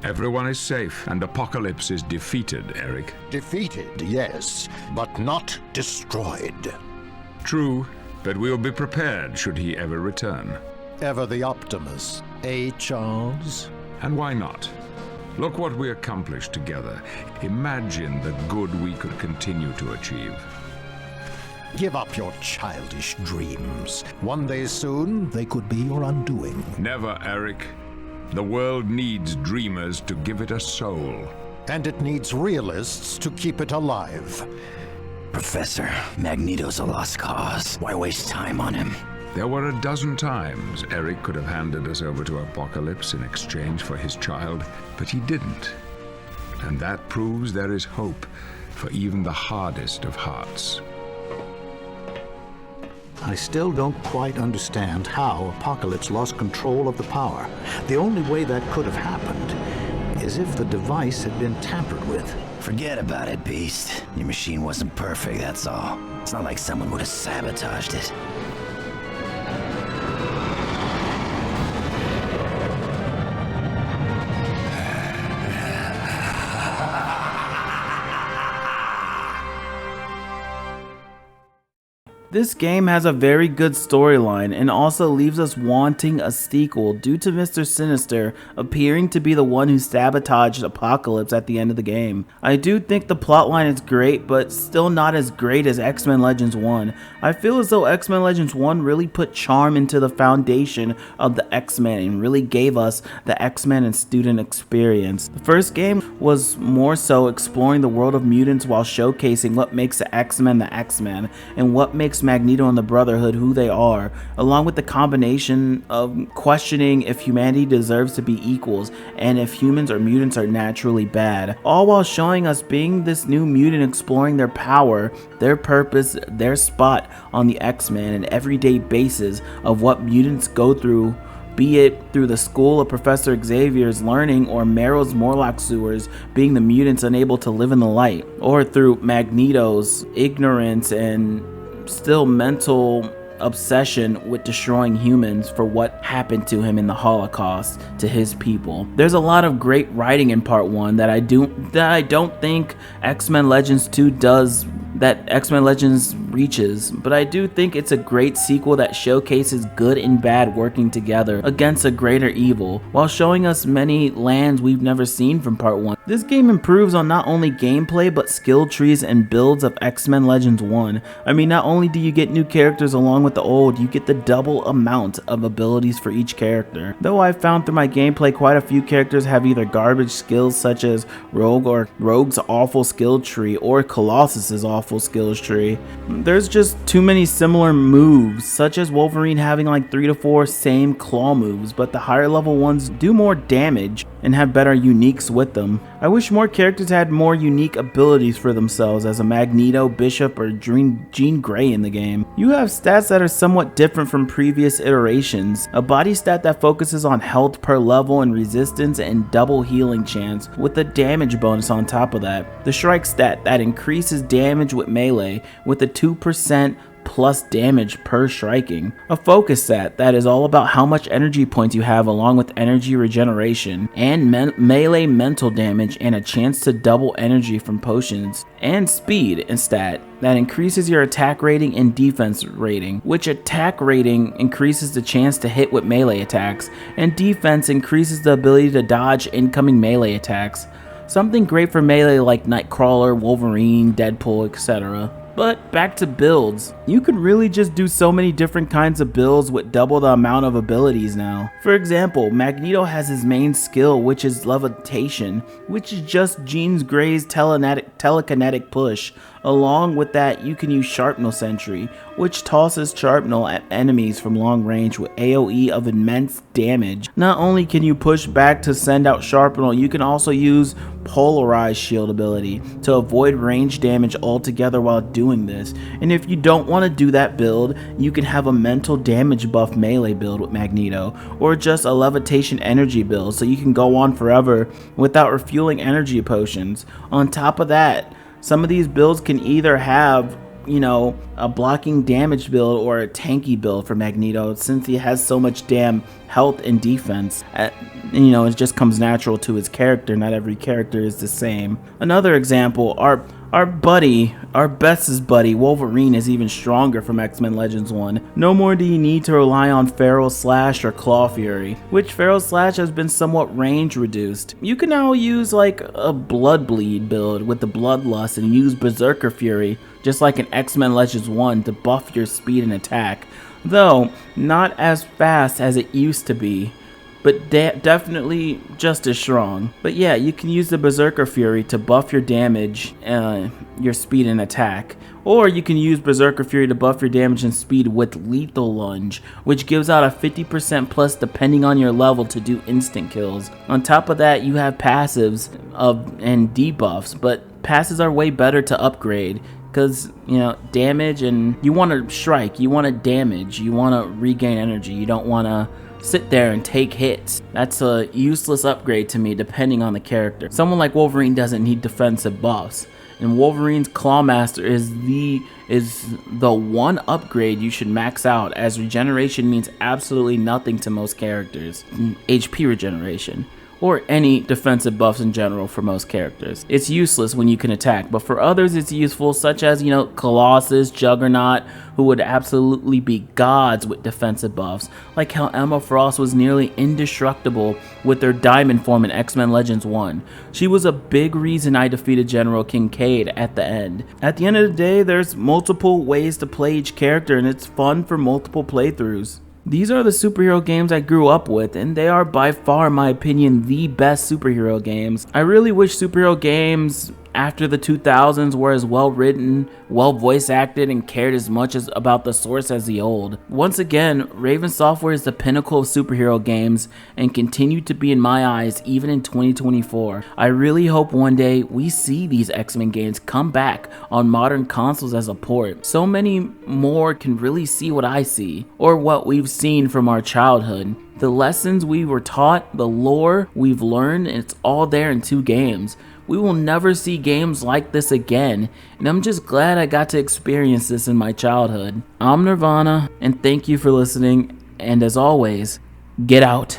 Speaker 10: Everyone is safe, and Apocalypse is defeated, Eric.
Speaker 2: Defeated, yes, but not destroyed.
Speaker 10: True, but we'll be prepared should he ever return.
Speaker 2: Ever the Optimus, eh, Charles?
Speaker 10: And why not? Look what we accomplished together. Imagine the good we could continue to achieve.
Speaker 2: Give up your childish dreams. One day soon, they could be your undoing.
Speaker 10: Never, Eric. The world needs dreamers to give it a soul.
Speaker 2: And it needs realists to keep it alive.
Speaker 3: Professor, Magneto's a lost cause. Why waste time on him?
Speaker 10: There were a dozen times Eric could have handed us over to Apocalypse in exchange for his child, but he didn't. And that proves there is hope for even the hardest of hearts.
Speaker 12: I still don't quite understand how Apocalypse lost control of the power. The only way that could have happened is if the device had been tampered with.
Speaker 3: Forget about it, Beast. Your machine wasn't perfect, that's all. It's not like someone would have sabotaged it.
Speaker 1: This game has a very good storyline and also leaves us wanting a sequel due to Mr. Sinister appearing to be the one who sabotaged Apocalypse at the end of the game. I do think the plotline is great, but still not as great as X-Men Legends 1. I feel as though X-Men Legends 1 really put charm into the foundation of the X-Men and really gave us the X-Men and student experience. The first game was more so exploring the world of mutants while showcasing what makes the X-Men and what makes makes Magneto and the Brotherhood who they are, along with the combination of questioning if humanity deserves to be equals and if humans or mutants are naturally bad, all while showing us being this new mutant exploring their power, their purpose, their spot on the X-Men, and everyday basis of what mutants go through, be it through the school of Professor Xavier's learning or Meryl's Morlock sewers being the mutants unable to live in the light, or through Magneto's ignorance and still mental obsession with destroying humans for what happened to him in the Holocaust to his people. There's a lot of great writing in part 1 that I don't think X-Men Legends 2 does, that X-Men Legends reaches, but I do think it's a great sequel that showcases good and bad working together against a greater evil, while showing us many lands we've never seen from part 1. This game improves on not only gameplay but skill trees and builds of X-Men Legends 1. I mean, not only do you get new characters along with the old, you get the double amount of abilities for each character. Though I've found through my gameplay quite a few characters have either garbage skills such as Rogue's awful skill tree or Colossus's awful skills tree. There's just too many similar moves, such as Wolverine having like 3 to 4 same claw moves, but the higher level ones do more damage and have better uniques with them. I wish more characters had more unique abilities for themselves as a Magneto, Bishop, or Jean Grey in the game. You have stats that are somewhat different from previous iterations. A body stat that focuses on health per level and resistance and double healing chance with a damage bonus on top of that. The strike stat that increases damage with melee with a 2% plus damage per striking. A focus stat that is all about how much energy points you have along with energy regeneration and melee mental damage and a chance to double energy from potions. And speed and stat that increases your attack rating and defense rating, which attack rating increases the chance to hit with melee attacks and defense increases the ability to dodge incoming melee attacks. Something great for melee like Nightcrawler, Wolverine, Deadpool, etc. But back to builds. You could really just do so many different kinds of builds with double the amount of abilities now. For example, Magneto has his main skill, which is levitation, which is just Jean Grey's telekinetic push. Along with that, you can use Sharpnel Sentry, which tosses Sharpnel at enemies from long range with AoE of immense damage. Not only can you push back to send out Sharpnel, you can also use Polarized Shield ability to avoid range damage altogether while doing this. And if you don't want to do that build, you can have a mental damage buff melee build with Magneto, or just a levitation energy build so you can go on forever without refueling energy potions. On top of that, some of these builds can either have, you know, a blocking damage build or a tanky build for Magneto, since he has so much damn health and defense. You know, it just comes natural to his character. Not every character is the same. Another example, our bestest buddy, Wolverine, is even stronger from X-Men Legends 1. No more do you need to rely on Feral Slash or Claw Fury, which Feral Slash has been somewhat range reduced. You can now use like a Blood Bleed build with the Bloodlust and use Berserker Fury, just like in X-Men Legends 1, to buff your speed and attack. Though, not as fast as it used to be, but definitely just as strong. But yeah, you can use the Berserker Fury to buff your damage, your speed and attack. Or you can use Berserker Fury to buff your damage and speed with Lethal Lunge, which gives out a 50% plus depending on your level to do instant kills. On top of that, you have passives and debuffs, but passes are way better to upgrade. Because, you know, damage, and you want to strike, you want to damage, you want to regain energy, you don't want to sit there and take hits. That's a useless upgrade to me depending on the character. Someone like Wolverine doesn't need defensive buffs, and Wolverine's Clawmaster is the one upgrade you should max out, as regeneration means absolutely nothing to most characters. HP regeneration, or any defensive buffs in general for most characters. It's useless when you can attack, but for others it's useful, such as, you know, Colossus, Juggernaut, who would absolutely be gods with defensive buffs, like how Emma Frost was nearly indestructible with her diamond form in X-Men Legends 1. She was a big reason I defeated General Kincaid at the end. At the end of the day, there's multiple ways to play each character, and it's fun for multiple playthroughs. These are the superhero games I grew up with, and they are by far, in my opinion, the best superhero games. I really wish superhero games after the 2000s were as well written, well voice acted, and cared as much as about the source as the old. Once again, Raven Software is the pinnacle of superhero games and continue to be in my eyes even in 2024. I really hope one day we see these X-Men games come back on modern consoles as a port. So many more can really see what I see, or what we've seen from our childhood. The lessons we were taught, the lore we've learned, it's all there in 2 games. We will never see games like this again, and I'm just glad I got to experience this in my childhood. I'm Nirvana, and thank you for listening, and as always, get out.